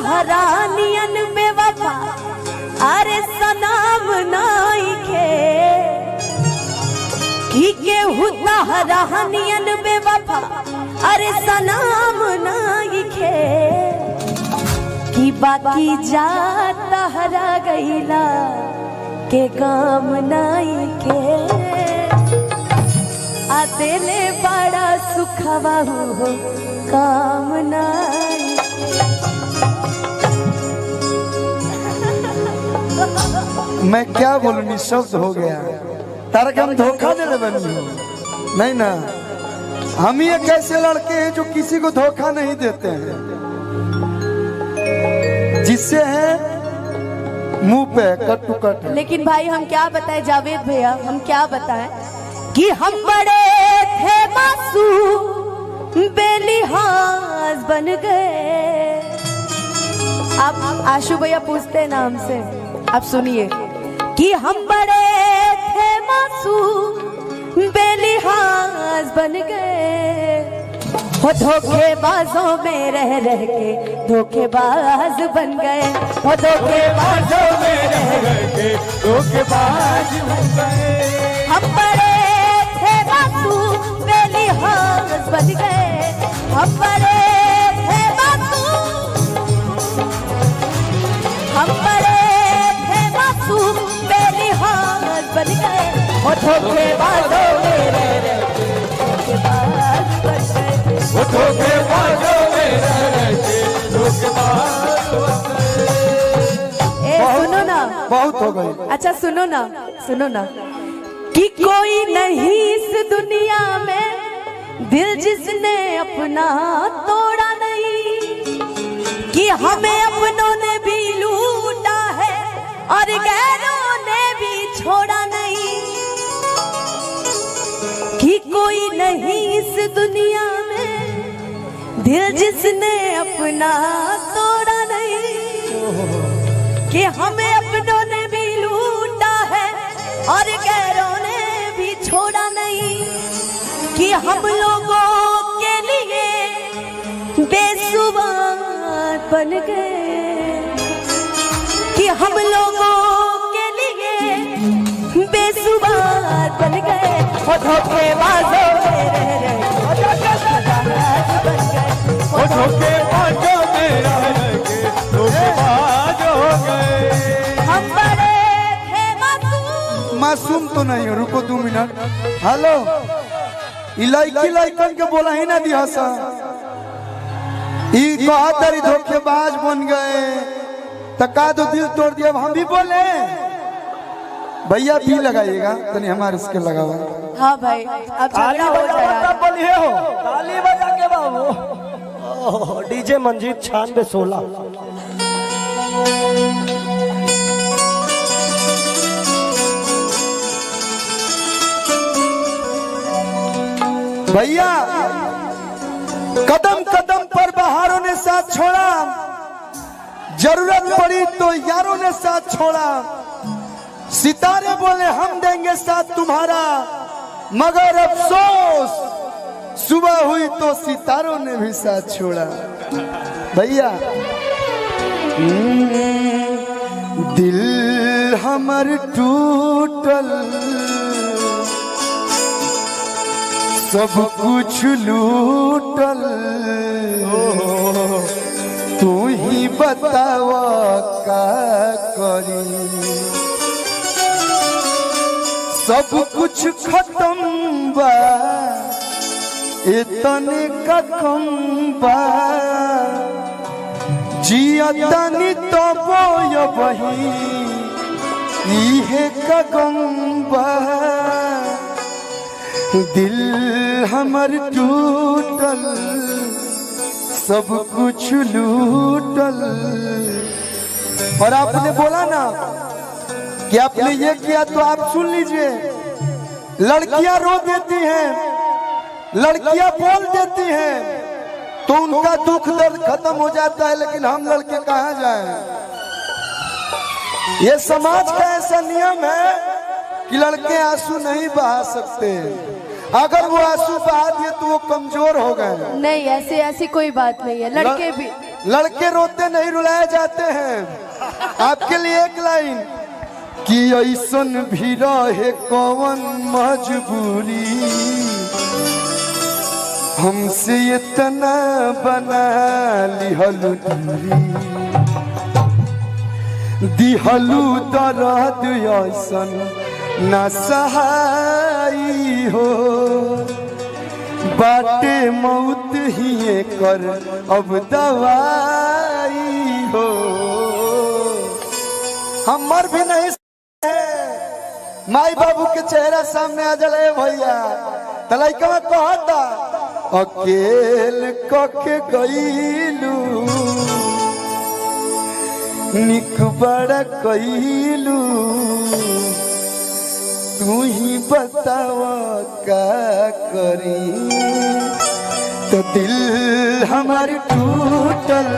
हरानियन में वफा अरे सनाम नाई के हुदा हरानियन में वफा अरे सनाम नाई कि बाकी जाता हरा गईला के काम नाई के, आतेले बड़ा सुखवा हो काम नाई के। मैं क्या बोलूं, निशब्द हो गया। तारा के हम धोखा दे रहे नहीं ना। हम ही एक ऐसे लड़के हैं जो किसी को धोखा नहीं देते हैं, जिससे है मुंह पे कट टू कट। लेकिन भाई हम क्या बताएं जावेद भैया, हम क्या बताएं कि हम बड़े थे मासूम बेलिहाज बन गए। आप आशु भैया पूछते हैं ना हमसे, आप सुनिए कि हम बड़े थे मासूम बेलिहाज बन गए। वो धोखेबाजों में रह रह के धोखेबाज बन गए। वो धोखेबाजों में रह रह के धोखेबाज बन गए। हम बड़े थे मासूम बेलिहाज बन गए। हम बड़े थे मासूम बेलिहाज बन गए। वो धोखेबाजों में रह रह के धोखेबाज बन गए। वो धोखेबाजों में रह रह के धोखेबाज बन गए। सुनो ना, बहुत हो गई। अच्छा सुनो ना, सुनो ना कि कोई नहीं इस दुनिया में दिल जिसने अपना तोड़ा नहीं, कि हमें अपनों ने भी लूटा है और गैरों ने भी छोड़ा नहीं। कि कोई नहीं इस दुनिया में दिल जिसने अपना तोड़ा नहीं, कि हमें अपनों ने भी लूटा है और गैरों ने भी छोड़ा नहीं। कि हम लोगों के लिए बेसुबात बन गए। कि हम लोगों के लिए बेसुबात बन गए। वो धोखेबाजों में रह रहे धोखेबाज बन गए। वो धोखेबाजों में रह रहे धोखेबाज हो गए। हम बड़े थे मासूम तो नहीं हो, रुको 2 मिनट। हेलो, इलाइकी लाइकन के बोला ही ना दिया सा। ई कहतरी धोखेबाज बन गए, तका तो दिल तोड़ दिया। हम भी बोले भैया भी लगाइएगा तनी हमारे इसके लगावा। हाँ भाई, अब ताली झगड़ा हो बजा जाएगा। बोलिए हो, ताली बजा के बाबू। डीजे मंजीत 9616। भैया कदम कदम पर बहारों ने साथ छोड़ा, जरूरत पड़ी तो यारों ने साथ छोड़ा। सितारे बोले हम देंगे साथ तुम्हारा, मगर अफसोस सुबह हुई तो सितारों ने भी साथ छोड़ा। भैया दिल हमर टूटल, सब कुछ लूटल, तू ही बतावा का करी। सब कुछ खत्म बा, इतने का कम बा। जियतनी तो बोय बही, इहे का गम बा। दिल हमर टूटल, सब कुछ लूटल। और आपने बोला ना कि आपने ये किया, तो आप सुन लीजिए। लड़कियां रो देती हैं, लड़कियां बोल देती हैं, तो उनका दुख दर्द खत्म हो जाता है, लेकिन हम लड़के कहाँ जाएं? ये समाज का ऐसा नियम है कि लड़के आंसू नहीं बहा सकते। अगर वो आंसू बहा दिए तो वो कमजोर हो गए। नहीं, ऐसी कोई बात नहीं है। लड़के भी, लड़के रोते नहीं रुलाए जाते हैं। आपके लिए एक लाइन कि ऐसन भी रहे कौन मजबूरी, हमसे इतना बना लिहलू दूरी। दिहलू दर्द ऐसन न सहाई हो, बाटे मौत ही कर अब दवाई हो। हम मर भी नहीं माई बाबू के चेहरा सामने आ जले भैया तलाइका कहता अकेल कके गईलू निक बड़ा कईलू तू ही बताव का करी तो दिल हमार टूटल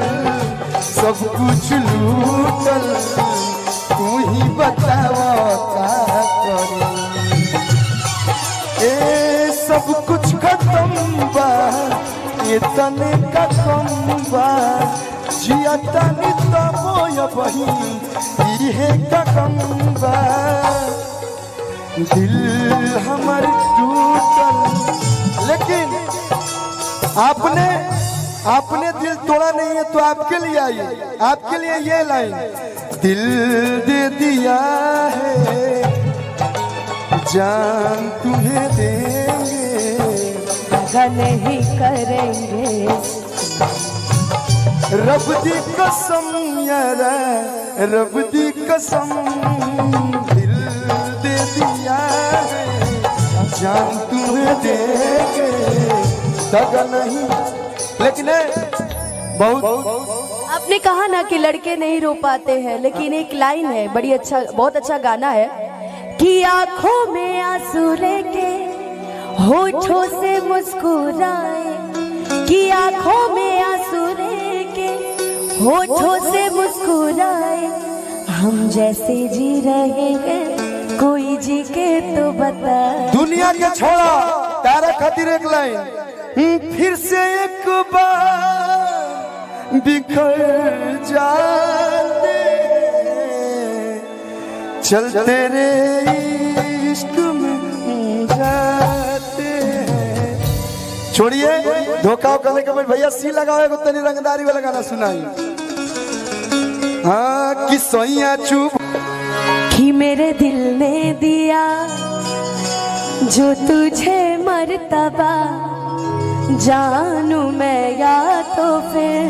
सब कुछ लूटल तू ही बताव का करी ए सब कुछ खत्म बा ये तने का कम बा जिया तनी तमोय बही ये का कम बा दिल हमार टूटल लेकिन आपने दिल तोड़ा नहीं है तो आपके लिए आइए आपके लिए ये लाइन दिल दे दिया है जान तुम्हें देंगे नहीं करेंगे रब दी कसम यारा रब दी कसम दिल दे दिया है जान तुम्हें देंगे दगा नहीं लेकिन बहुत आपने कहा ना कि लड़के नहीं रो पाते हैं, लेकिन एक लाइन है बड़ी अच्छा बहुत अच्छा गाना है कि आंखों में आंसू लेके होठों से मुस्कुराए, कि आंखों में आंसू लेके होठों से मुस्कुराए, हम जैसे जी रहे हैं कोई जी के तो बता। दुनिया के छोड़ा तारा खातिर एक लाइन फिर से एक बार बिखर जाते चलते रे इश्क में जाते छोड़िए धोखा करने के बाद भैया सी लगाओ तनी रंगदारी वाला गाना सुनाई। हाँ कि सोइया चुप कि मेरे दिल ने दिया जो तुझे मर्तबा, जानू मैं या तो फिर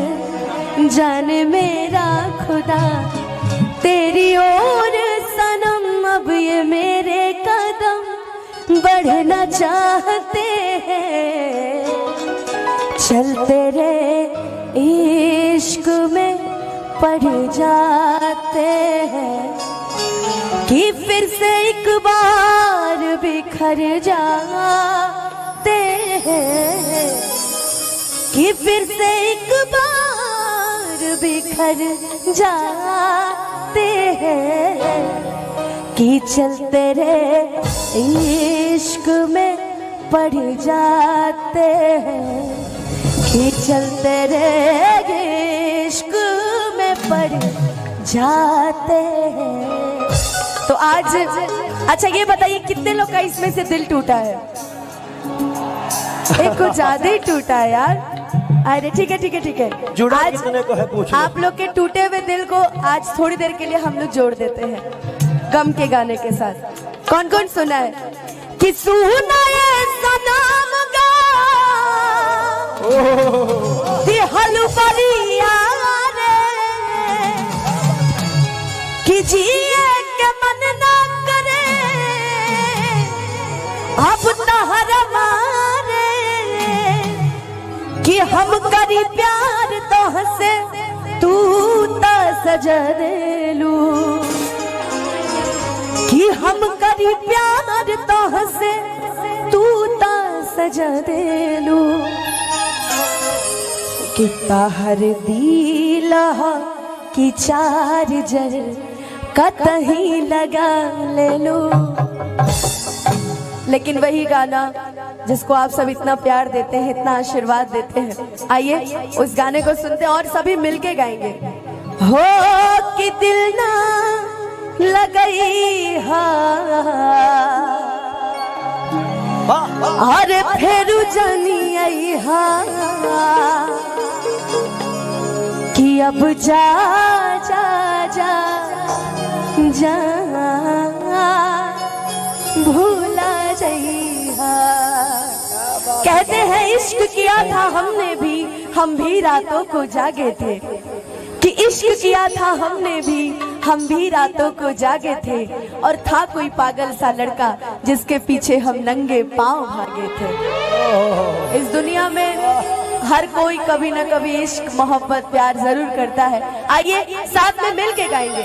जाने मेरा खुदा, तेरी ओर सनम अब ये मेरे कदम बढ़ना चाहते हैं, चलते रे इश्क में पड़ जाते हैं, कि फिर से एक बार बिखर जाते हैं, कि फिर से एक बार बिखर जाते हैं, कि चलते रे इश्क में पड़ जाते हैं, कि चलते रे इश्क में पड़ जाते हैं। तो आज अच्छा ये बताइए कितने लोग का इसमें से दिल टूटा है? एक कुछ ज्यादा ही टूटा है यार। अरे ठीक है ठीक है ठीक है, आज को है पूछो। आप लोग के टूटे हुए दिल को आज थोड़ी देर के लिए हम लोग जोड़ देते हैं गम के गाने के साथ। कौन कौन सुना है कि सुना ये सनम गा दिहल परिया रे, कि जिए के मन ना करे अब तहर मारे, कि हम करी प्यार तो हंसे तू ता सजरेलू, कि हम करी प्यार तो हंसे तू ता सजरेलू, कि ताहर दिला की चार्जर कतही लगा ले लो। लेकिन वही गाना जिसको आप सब इतना प्यार देते हैं, इतना आशीर्वाद देते हैं, आइए उस गाने को सुनते हैं और सभी मिलके गाएंगे। हो कि दिल ना लगई हा और फेरू जानी आई हा, कि अब जा जा जा जा भूला जइहा। कहते हैं इश्क किया था हमने भी, हम भी रातों को जागे थे, कि इश्क इश्क किया था हमने भी, हम भी रातों को जागे थे, और था कोई पागल सा लड़का जिसके पीछे हम नंगे पांव भागे थे। इस दुनिया में हर कोई कभी ना कभी इश्क मोहब्बत प्यार जरूर करता है। आइए साथ में मिल के गाएंगे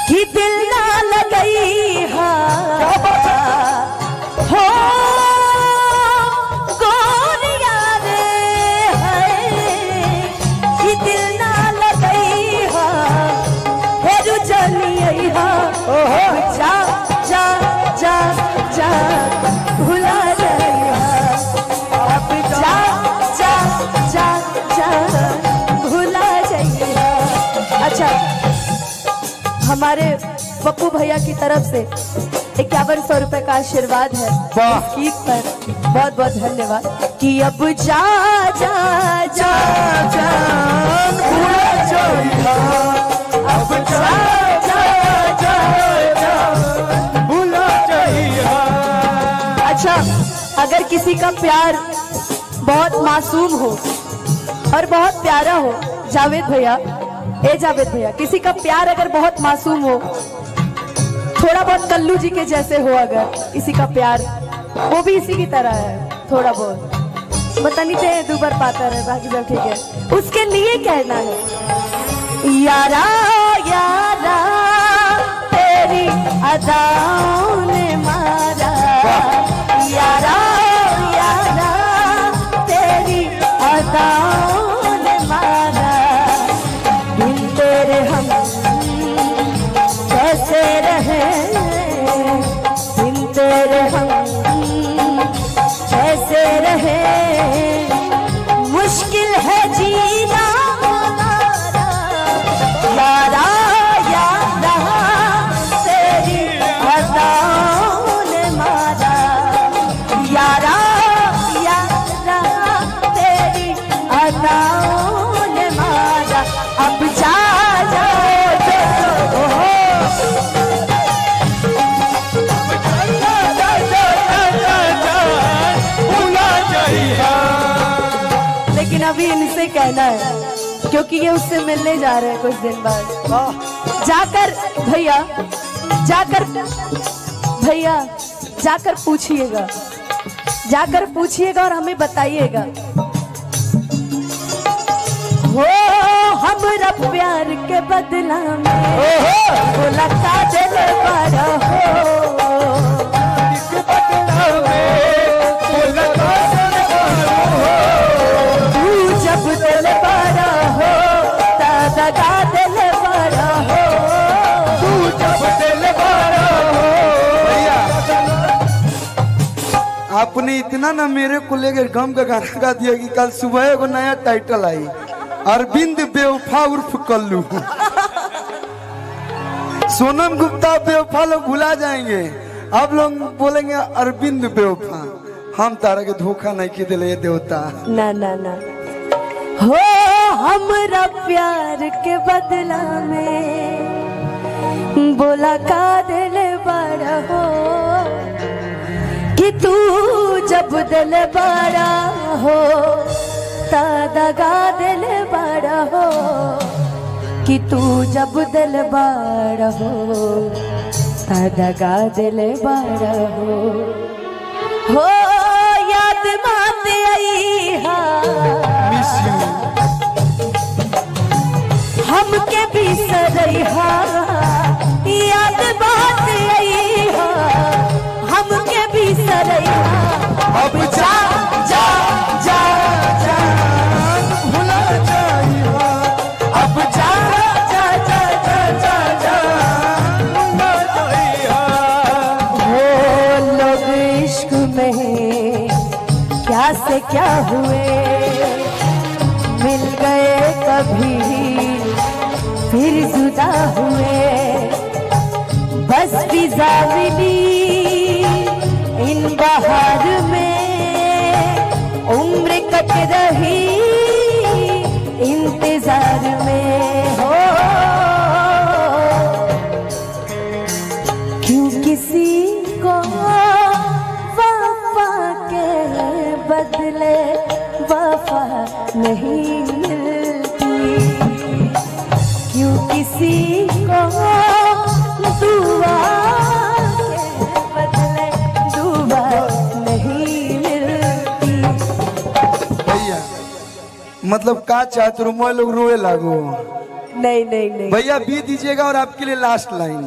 कि दिल ना लगई हो गोरिया रे है, कि दिल ना लगई हेरु जलिए जा जा जा जा भुला जाइए, अब जा जा जा जा भुला जाइए। अच्छा, हमारे पप्पू भैया की तरफ से 5100 रुपए का आशीर्वाद है इस गीत पर, बहुत बहुत धन्यवाद। कि अब जा जा जा जा भुला जाइए, अब जा जा जा जा भुला जाइए। अच्छा, अगर किसी का प्यार बहुत मासूम हो और बहुत प्यारा हो, जावेद भैया, ए जावेद भैया, किसी का प्यार अगर बहुत मासूम हो, थोड़ा बहुत कल्लू जी के जैसे हो, अगर किसी का प्यार वो भी इसी की तरह है, थोड़ा बहुत पता नहीं थे दूबर पाता है, बाकी सब ठीक है, उसके लिए कहना है यारा यारा तेरी अदाओं ने मारा, यारा यारा तेरी अदाओं ने मारा, बिन तेरे हम कैसे रहे, बिन तेरे हम कैसे रहे, मुश्किल है जीना हमारा, यारा यारा तेरी अदाओं ने मारा, यारा यारा तेरी अदाओं ने मारा, अब जा जा लेकिन अभी इनसे कहना है, क्योंकि ये उससे मिलने जा रहे हैं कुछ दिन बाद। जाकर भैया, जाकर भैया, जाकर पूछिएगा, जाकर पूछिएगा और हमें बताइएगा, हो हमरा प्यार के बदला में बोला काजल बड़ा हो, तू जब दिल बड़ा हो दादा दिल बड़ा हो, तू जब दिल बड़ा हो। आपने इतना ना मेरे को लेकर गम का गाना गा दिया कि कल सुबह एगो नया टाइटल आई, अरविंद बेवफा उर्फ कल्लू। सोनम गुप्ता बेवफा लोग भुला जाएंगे, अब लोग बोलेंगे अरविंद बेवफा। हम तारा के धोखा नहीं की दिले देवता, ना ना ना, हो हमरा प्यार के बदला में बोला का दिल बड़ा हो, कि तू जब दिल बड़ा हो दगा दिल बड़ा हो, कि तू जब दिल बड़ा हो दगा दिल बड़ा हो याद मात आई हमके भी सरहा, याद बात आई हमके भी सरहा, अब जा जा जा जा भुला जाइए, अब जा जा जा जा जा जा भुला जाइए। वो लोग इश्क में क्या से क्या हुए, मिल गए कभी फिर जुदा हुए, बस फिजा मिली इन बहार में, उम्र कट रही इंतजार में, हो क्यों किसी को वफा के बदले वफा नहीं मिलती, क्यों किसी को दुआ के बदले दुआ नहीं मिलती। भैया मतलब का चाहते रुआ लोग रोए लागो। नहीं नहीं नहीं भैया बी दीजिएगा और आपके लिए लास्ट लाइन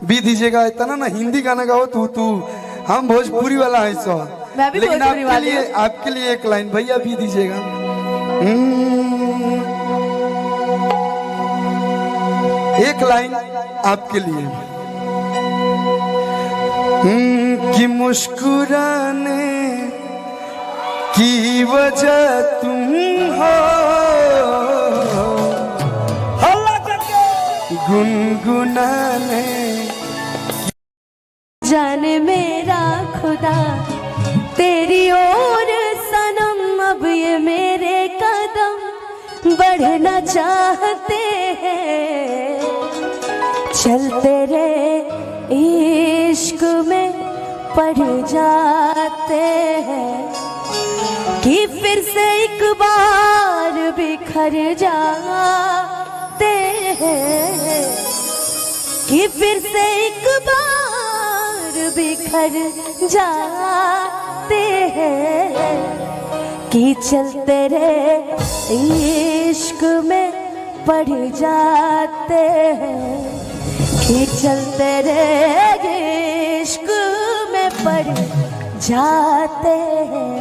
बी दीजिएगा। इतना ना हिंदी गाना गाओ तू तू, हम भोजपुरी वाला है सो, मैं भी लेकिन भोजपुरी वाली हूँ। आपके लिए एक लाइन भैया बी दीजिएगा। एक लाइन आपके लिए। कि मुस्कुराने की वजह तुम हो, गुनगुनाने जाने मेरा खुदा तेरी ओर सनम, अब ये मेरे कदम बढ़ना चाहते हैं। चलते रे इश्क में पड़ जाते हैं कि फिर से एक बार बिखर जाते हैं, कि फिर से एक बार बिखर जाते हैं। कि चलते रे इश्क में पड़ जाते हैं, कि चलते रे इश्क में पड़ जाते हैं।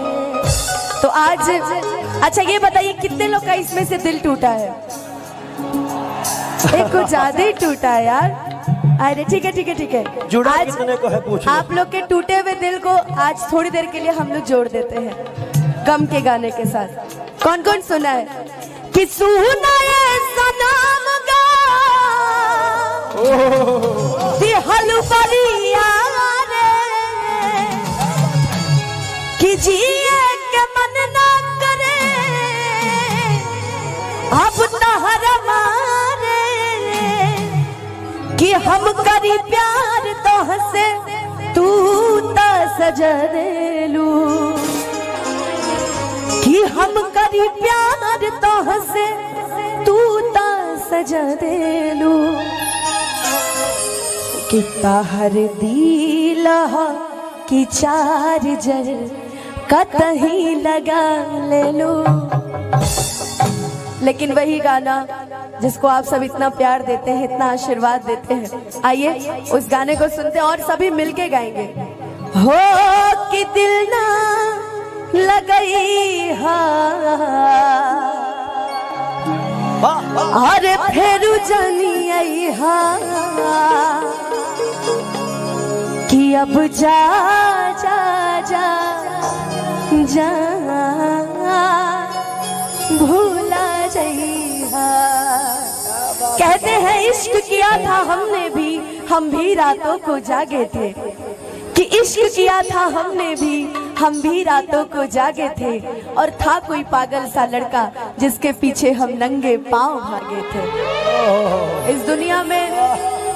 तो आज अच्छा ये बताइए कितने लोग का इसमें से दिल टूटा है? एक कुछ ज्यादा ही टूटा है यार। अरे ठीक है ठीक है ठीक है। जुड़ा आज कितने को है पूछ लो। आप लोग के टूटे हुए दिल को आज थोड़ी देर के लिए हम लोग जोड़ देते हैं गम के गाने के साथ। कौन कौन सुना है? कि सुना ये सनम गा दिहल बलिया रे, कि जिए के मन ना करे अब तहर मारे, कि हम करी प्यार तोहसे तू ता सजरेलू, कि हम करी प्यार तोहसे तू ता सजरेलू। कि ताहर दिल की चार्जर कतहीं लगा ले लो। लेकिन वही गाना जिसको आप सब इतना प्यार देते हैं, इतना आशीर्वाद देते हैं, आइए उस गाने को सुनते हैं और सभी मिलके गाएंगे। हो कि दिल ना लगई हा अरे फेरू जानी आई हा, कि अब जा जा जा जा भूला जइहा। कहते हैं इश्क किया था हमने भी, हम भी रातों को जागे थे, कि इश्क किया था हमने भी, हम भी रातों को जागे थे। और था कोई पागल सा लड़का जिसके पीछे हम नंगे पांव भागे थे। इस दुनिया में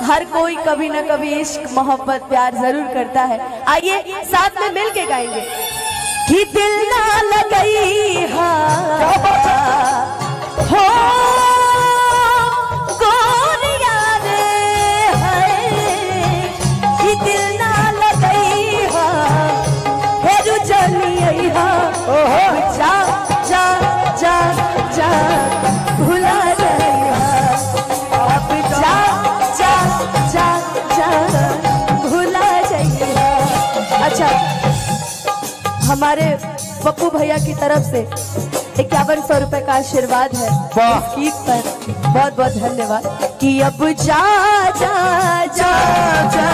हर कोई कभी न कभी इश्क मोहब्बत प्यार जरूर करता है। आइए साथ में मिल के गाएंगे। कि दिल ना लगई हा हो गोरिया रे है, कि दिल ना लगई हा हेरू चली आई हा, जा जा जा जा भुला जाई हा, अब जा जा जा जा भुला जाई हा। अच्छा हमारे पप्पू भैया की तरफ से 5100 रुपए का आशीर्वाद है इस गीत पर, बहुत बहुत धन्यवाद। कि अब जा जा जा जा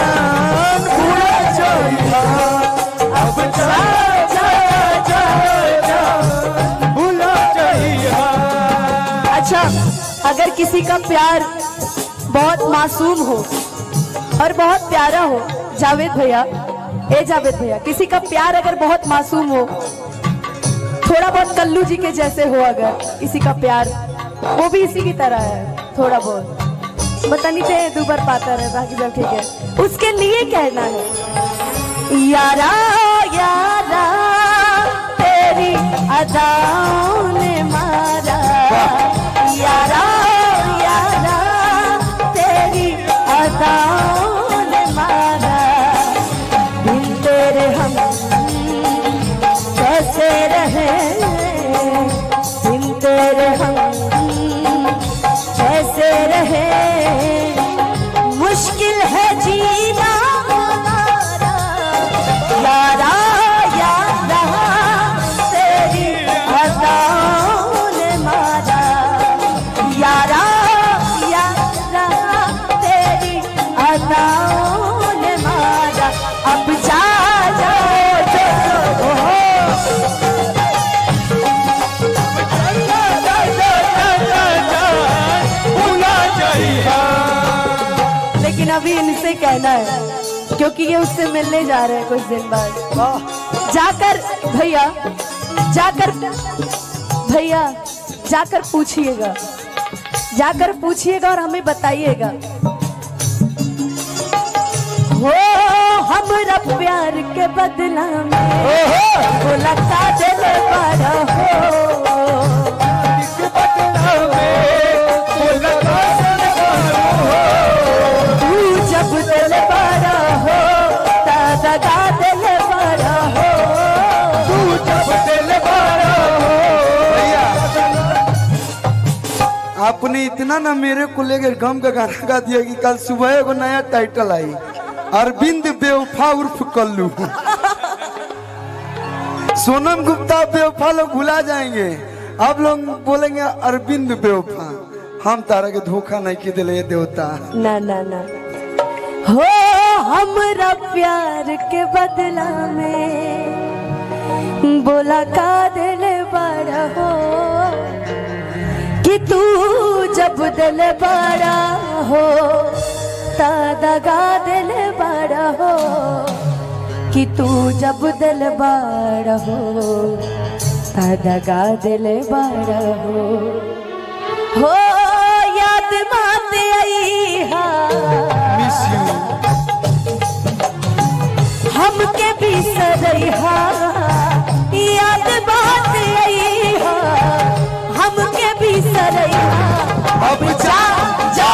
भूला जाइहा, अब जा जा जा जा भूला जाइहा। अच्छा अगर किसी का प्यार बहुत मासूम हो और बहुत प्यारा हो, जावेद भैया जावेद भैया, किसी का प्यार अगर बहुत मासूम हो, थोड़ा बहुत कल्लू जी के जैसे हो, अगर किसी का प्यार वो भी इसी की तरह है, थोड़ा बहुत बता नहीं थे दूबर पाता है, बाकी सब ठीक है, उसके लिए कहना है यारा यारा तेरी अदाओं ने मारा, यारा यारा लेकिन अभी इनसे कहना है क्योंकि ये उससे मिलने जा रहे हैं कुछ दिन बाद। जाकर जाकर पूछिएगा और हमें बताइएगा। हो हमरा प्यार के बदला में बोला का दिल बड़ा हो, तू जब दिल बड़ा हो दादा दिल बड़ा हो, तू जब दिल बड़ा हो। आपने इतना ना मेरे को लेकर गम का गाना गा दिया कि कल सुबह को नया टाइटल आई, अरविंद बेवफा उर्फ कल्लू। सोनम गुप्ता बेवफा लोग भुला जाएंगे, अब लोग बोलेंगे अरविंद बेवफा। हम तारा के धोखा नहीं की दिले देवता। ना ना ना हो हमरा प्यार के बदला में बोला का दिल बड़ा हो, कि तू जब दिल बड़ा हो दादा दिल बड़ा हो, कि तू जब दिल बड़ा हो दादा दिल बड़ा हो याद माते आई हा मिस यू हमके भी सरहा, याद बात आई हा हमके भी सरहा। अब जा जा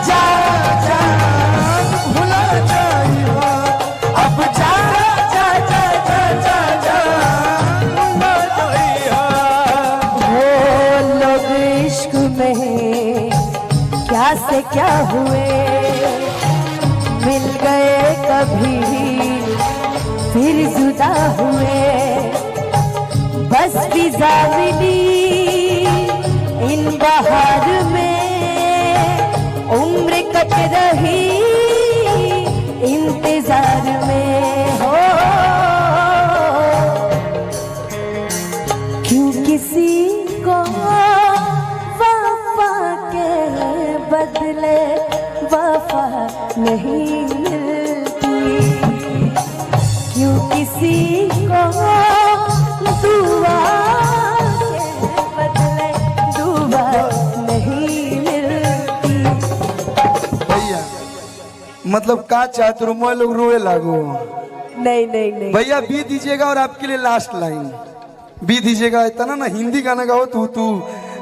जा जा भुला जाइहा, अब जा जा जा जा जा जा भुला जाइहा। वो लोग इश्क में क्या से क्या हुए, मिल गए कभी फिर जुदा हुए, बस फिजा मिली इन बहार में, उम्र कट रही इंतजार में। हो क्यों किसी को वफा के बदले वफा नहीं मिलती, क्यों किसी को दुआ के बदले दुआ नहीं मिलती। भैया मतलब का चाहते हो लोग रोए लागो। नहीं नहीं नहीं भैया बी दीजिएगा और आपके लिए लास्ट लाइन बी दीजिएगा। इतना ना हिंदी गाना गाओ तू तू,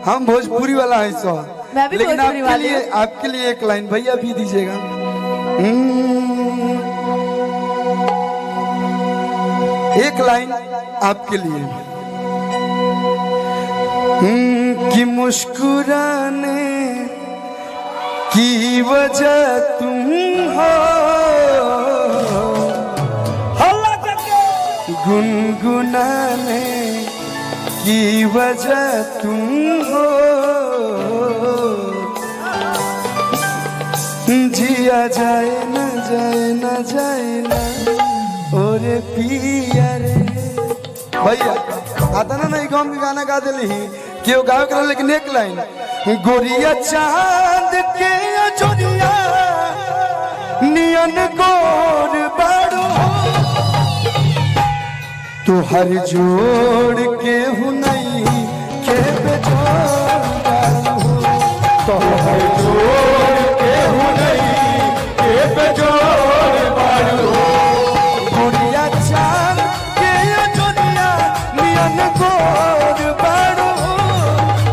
हम भोजपुरी वाला है सो, मैं भी लेकिन भोजपुरी वाली हूँ। आपके लिए एक लाइन भैया बी दीजिएगा। एक लाइन आपके लिए। कि मुस्कुराने की वजह तुम हो, गुनगुनाने की वजह तुम हो, जिया जाए न जाए न जाए न और पिया रे। भैया आता ना नहीं गाँव के गाना गा दिली क्यों गाँव कर, लेकिन एक लाइन गोरिया चांद के अजोरिया नियन गोर बाड़ो, तो हर जोड़ के हूँ नहीं के बेजोड़ बाड़ो, तो हर जोड़ के हूँ नहीं के बेजोड़ बाड़ो। गोरिया चांद के अजोरिया नियन गोर बाड़ो,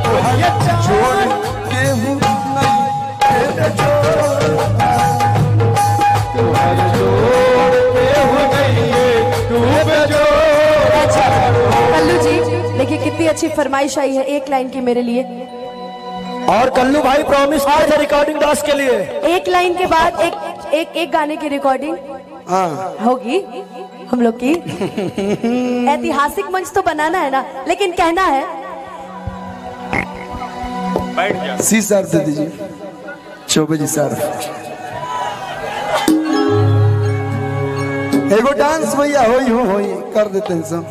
तो हर जोड़ के हूँ नहीं के बेजोड़ बाड़ो, तो हर जोड़ के हूँ नहीं के बेजोड़। कल्लू जी देखिए कितनी अच्छी फरमाइश आई है एक लाइन की मेरे लिए। और कल्लू भाई प्रॉमिस आज रिकॉर्डिंग दास के लिए एक लाइन के बाद एक गाने की रिकॉर्डिंग हाँ होगी हम लोग की। ऐतिहासिक मंच तो बनाना है ना, लेकिन कहना है सी सर दे दीजिए चौबे जी सर। एगो डांस भैया होई कर देते हैं सब।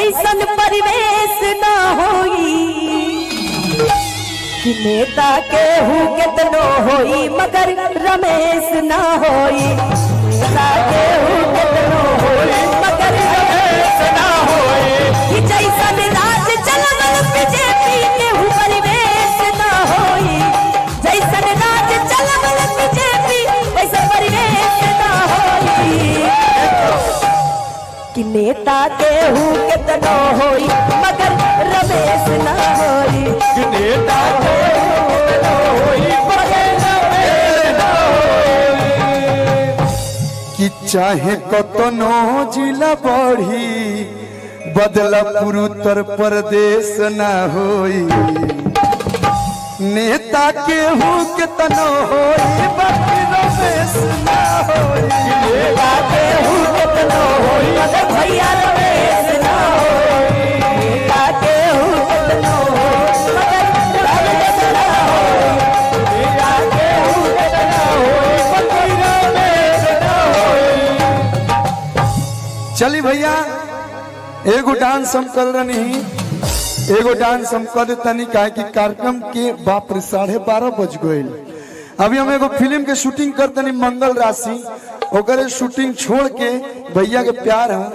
ऐसन परिवेश ना होई कि नेता के हूँ कितनो होई मगर रमेश ना होई। नेता के हूँ कितनो होई मगर रमेश ना होई। कि जैसन राज चलवल बीजेपी के हूँ परिवेश ना होई। जैसन राज चलवल बीजेपी वैसा परिवेश ना होई। कि नेता के हूँ कितनो होई मगर रमेश ना होई। कि नेता के हूँ कितनो होई मगर रमेश ना होई। कि चाहे कतनो जिला बढ़ी बदलापुर उत्तर प्रदेश ना होई। नेता के हूँ कितनो होई बाकी रमेश ना होई। नेता के हूँ कितनो होई मगर भैया रमेश ना होई। नेता के हूँ कितनो होई मगर रमेश ना होई। नेता के हूँ कितनो होई बाकी रमेश ना होई। चली भैया एगो डांस हम कर रही। एगो डांस हम कर तनी काहे कि कार्यक्रम के बाप रे 12:30 बज गए। अभी हम एगो फिल्म के शूटिंग कर तनी मंगल राशि ओकरे शूटिंग छोड़ के भैया के प्यार है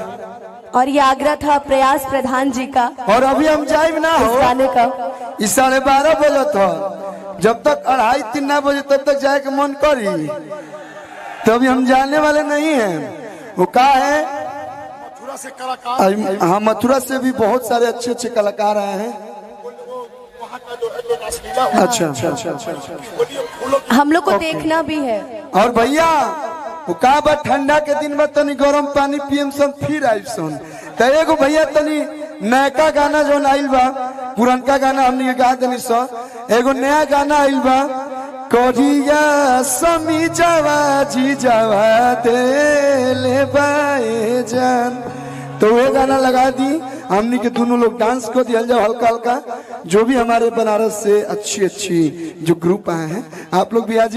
और ये आग्रह था प्रयास प्रधान जी का और अभी हम जाइब ना हो गाने का। इस 12:30 बजे था जब तक 2:30-3 ना बजे तब तक जाए के मन करी। तो अभी हम जाने वाले नहीं हैं। वो का है से कलाकार हाँ मथुरा से भी बहुत सारे अच्छे अच्छे कलाकार आए हैं। वहाँ का जो है जो रासलीला हुआ, अच्छा हम लोग को देखना भी है। और भैया वो का बा ठंडा के दिन में तनी गरम पानी पियम सन फिर आइब सन। तो एगो भैया तनी नयका गाना जो आइल बा पुरनका गाना हमने गा देनी स एगो नया गाना आइल बा करिया समी जावा जी जावा दे ले बाए जान। तो वो गाना लगा दी हमनी के दोनों लोग डांस को दिया जाओ हल्का हल्का। जो भी हमारे बनारस से अच्छी अच्छी जो ग्रुप आए हैं आप लोग भी आज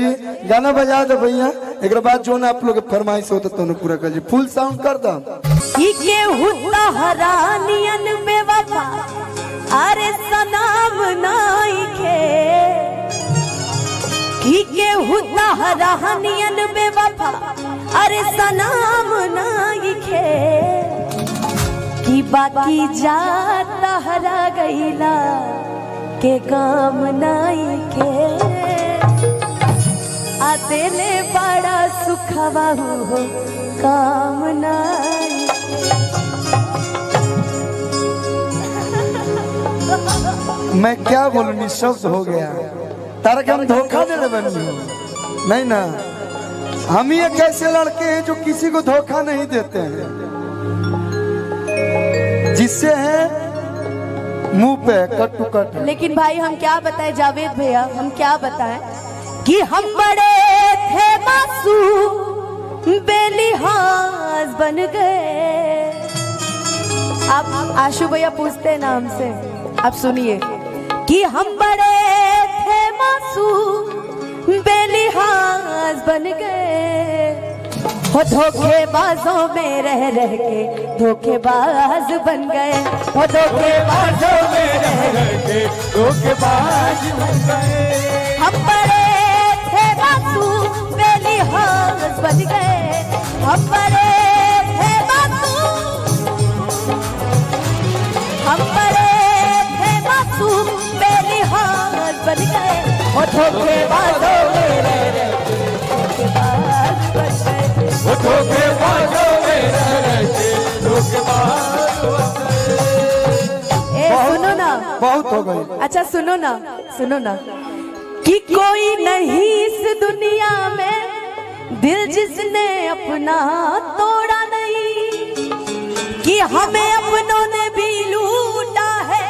गाना बजा दो भैया। एक बाद जो ना आप लोग फरमाइश होता तो पूरा कर जी फुल साउंड कर दो। के हुता हरानियन बेवफा अरे सनाम नाई के। के हुता हरानियन बेवफा अरे सनाम नाई के। कि बाकी जाता हरा गईला के काम नाई के। आतेले बड़ा सुखवा हो काम नाई। मैं क्या बोलूं निशब्द हो गया। तारा के हम धोखा दे रहे बनी नहीं ना। हम ही एक ऐसे लड़के हैं जो किसी को धोखा नहीं देते हैं जिससे है मुंह पे कट टू कट। लेकिन भाई हम क्या बताएं जावेद भैया हम क्या बताएं कि हम बड़े थे मासूम बेलिहाज बन गए। आप आशु भैया पूछते हैं ना हमसे आप सुनिए कि हम बड़े थे मासूम बेलिहाज बन गए। हो धोखेबाजों में रह रह के धोखेबाज बन गए। हो धोखेबाजों में रह रह के धोखेबाज बन गए। हम बड़े थे मासूम बेलिहाज बन गए। हम बड़े थे मासूम हम बड़े थे मासूम बेलिहाज बन गए। हो धोखेबाजों में रह रह के धोखेबाज बन गए। सुनो ना बहुत हो गई। अच्छा सुनो ना कि कोई नहीं इस दुनिया में दिल जिसने अपना तोड़ा नहीं। कि हमें अपनों ने भी लूटा है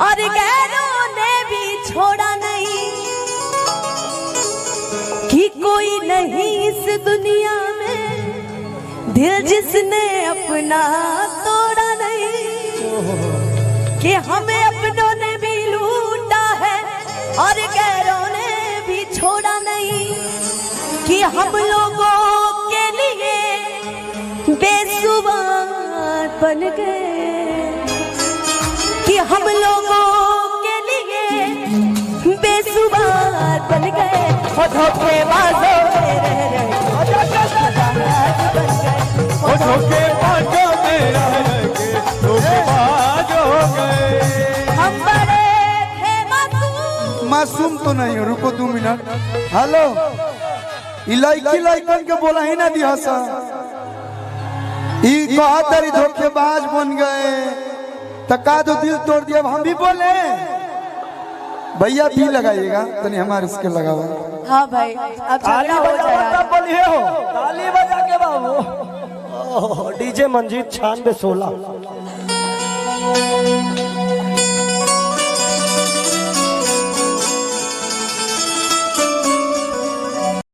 और गैरों ने भी छोड़ा नहीं। कि कोई नहीं इस दुनिया में दिल जिसने अपना तोड़ा नहीं। कि हमें अपनों ने भी लूटा है और गैरों ने भी छोड़ा नहीं। कि हम लोगों के लिए बेसुबार बन गए। हम लोगों के लिए बेसुमार बन गए, वो धोखेबाजों में रह रहे वो धोखेबाजों में रह के धोखेबाज हो गए। हम बड़े थे मासूम तो नहीं हो, रुको 2 मिनट। हेलो, इलाइकी लाइकन के बोला ही ना दिया सा, ई कहतरी धोखेबाज बन गए, तका दो दिल तोड़ दिया। अब हम भी बोले भैया भी लगाइएगा तनी हमारे इसके लगावा। हाँ भाई, अब ताली झगड़ा हो बजा जाए। तब बोलिए हो, ताली बजा के बाबू। डीजे मंजीत 9616।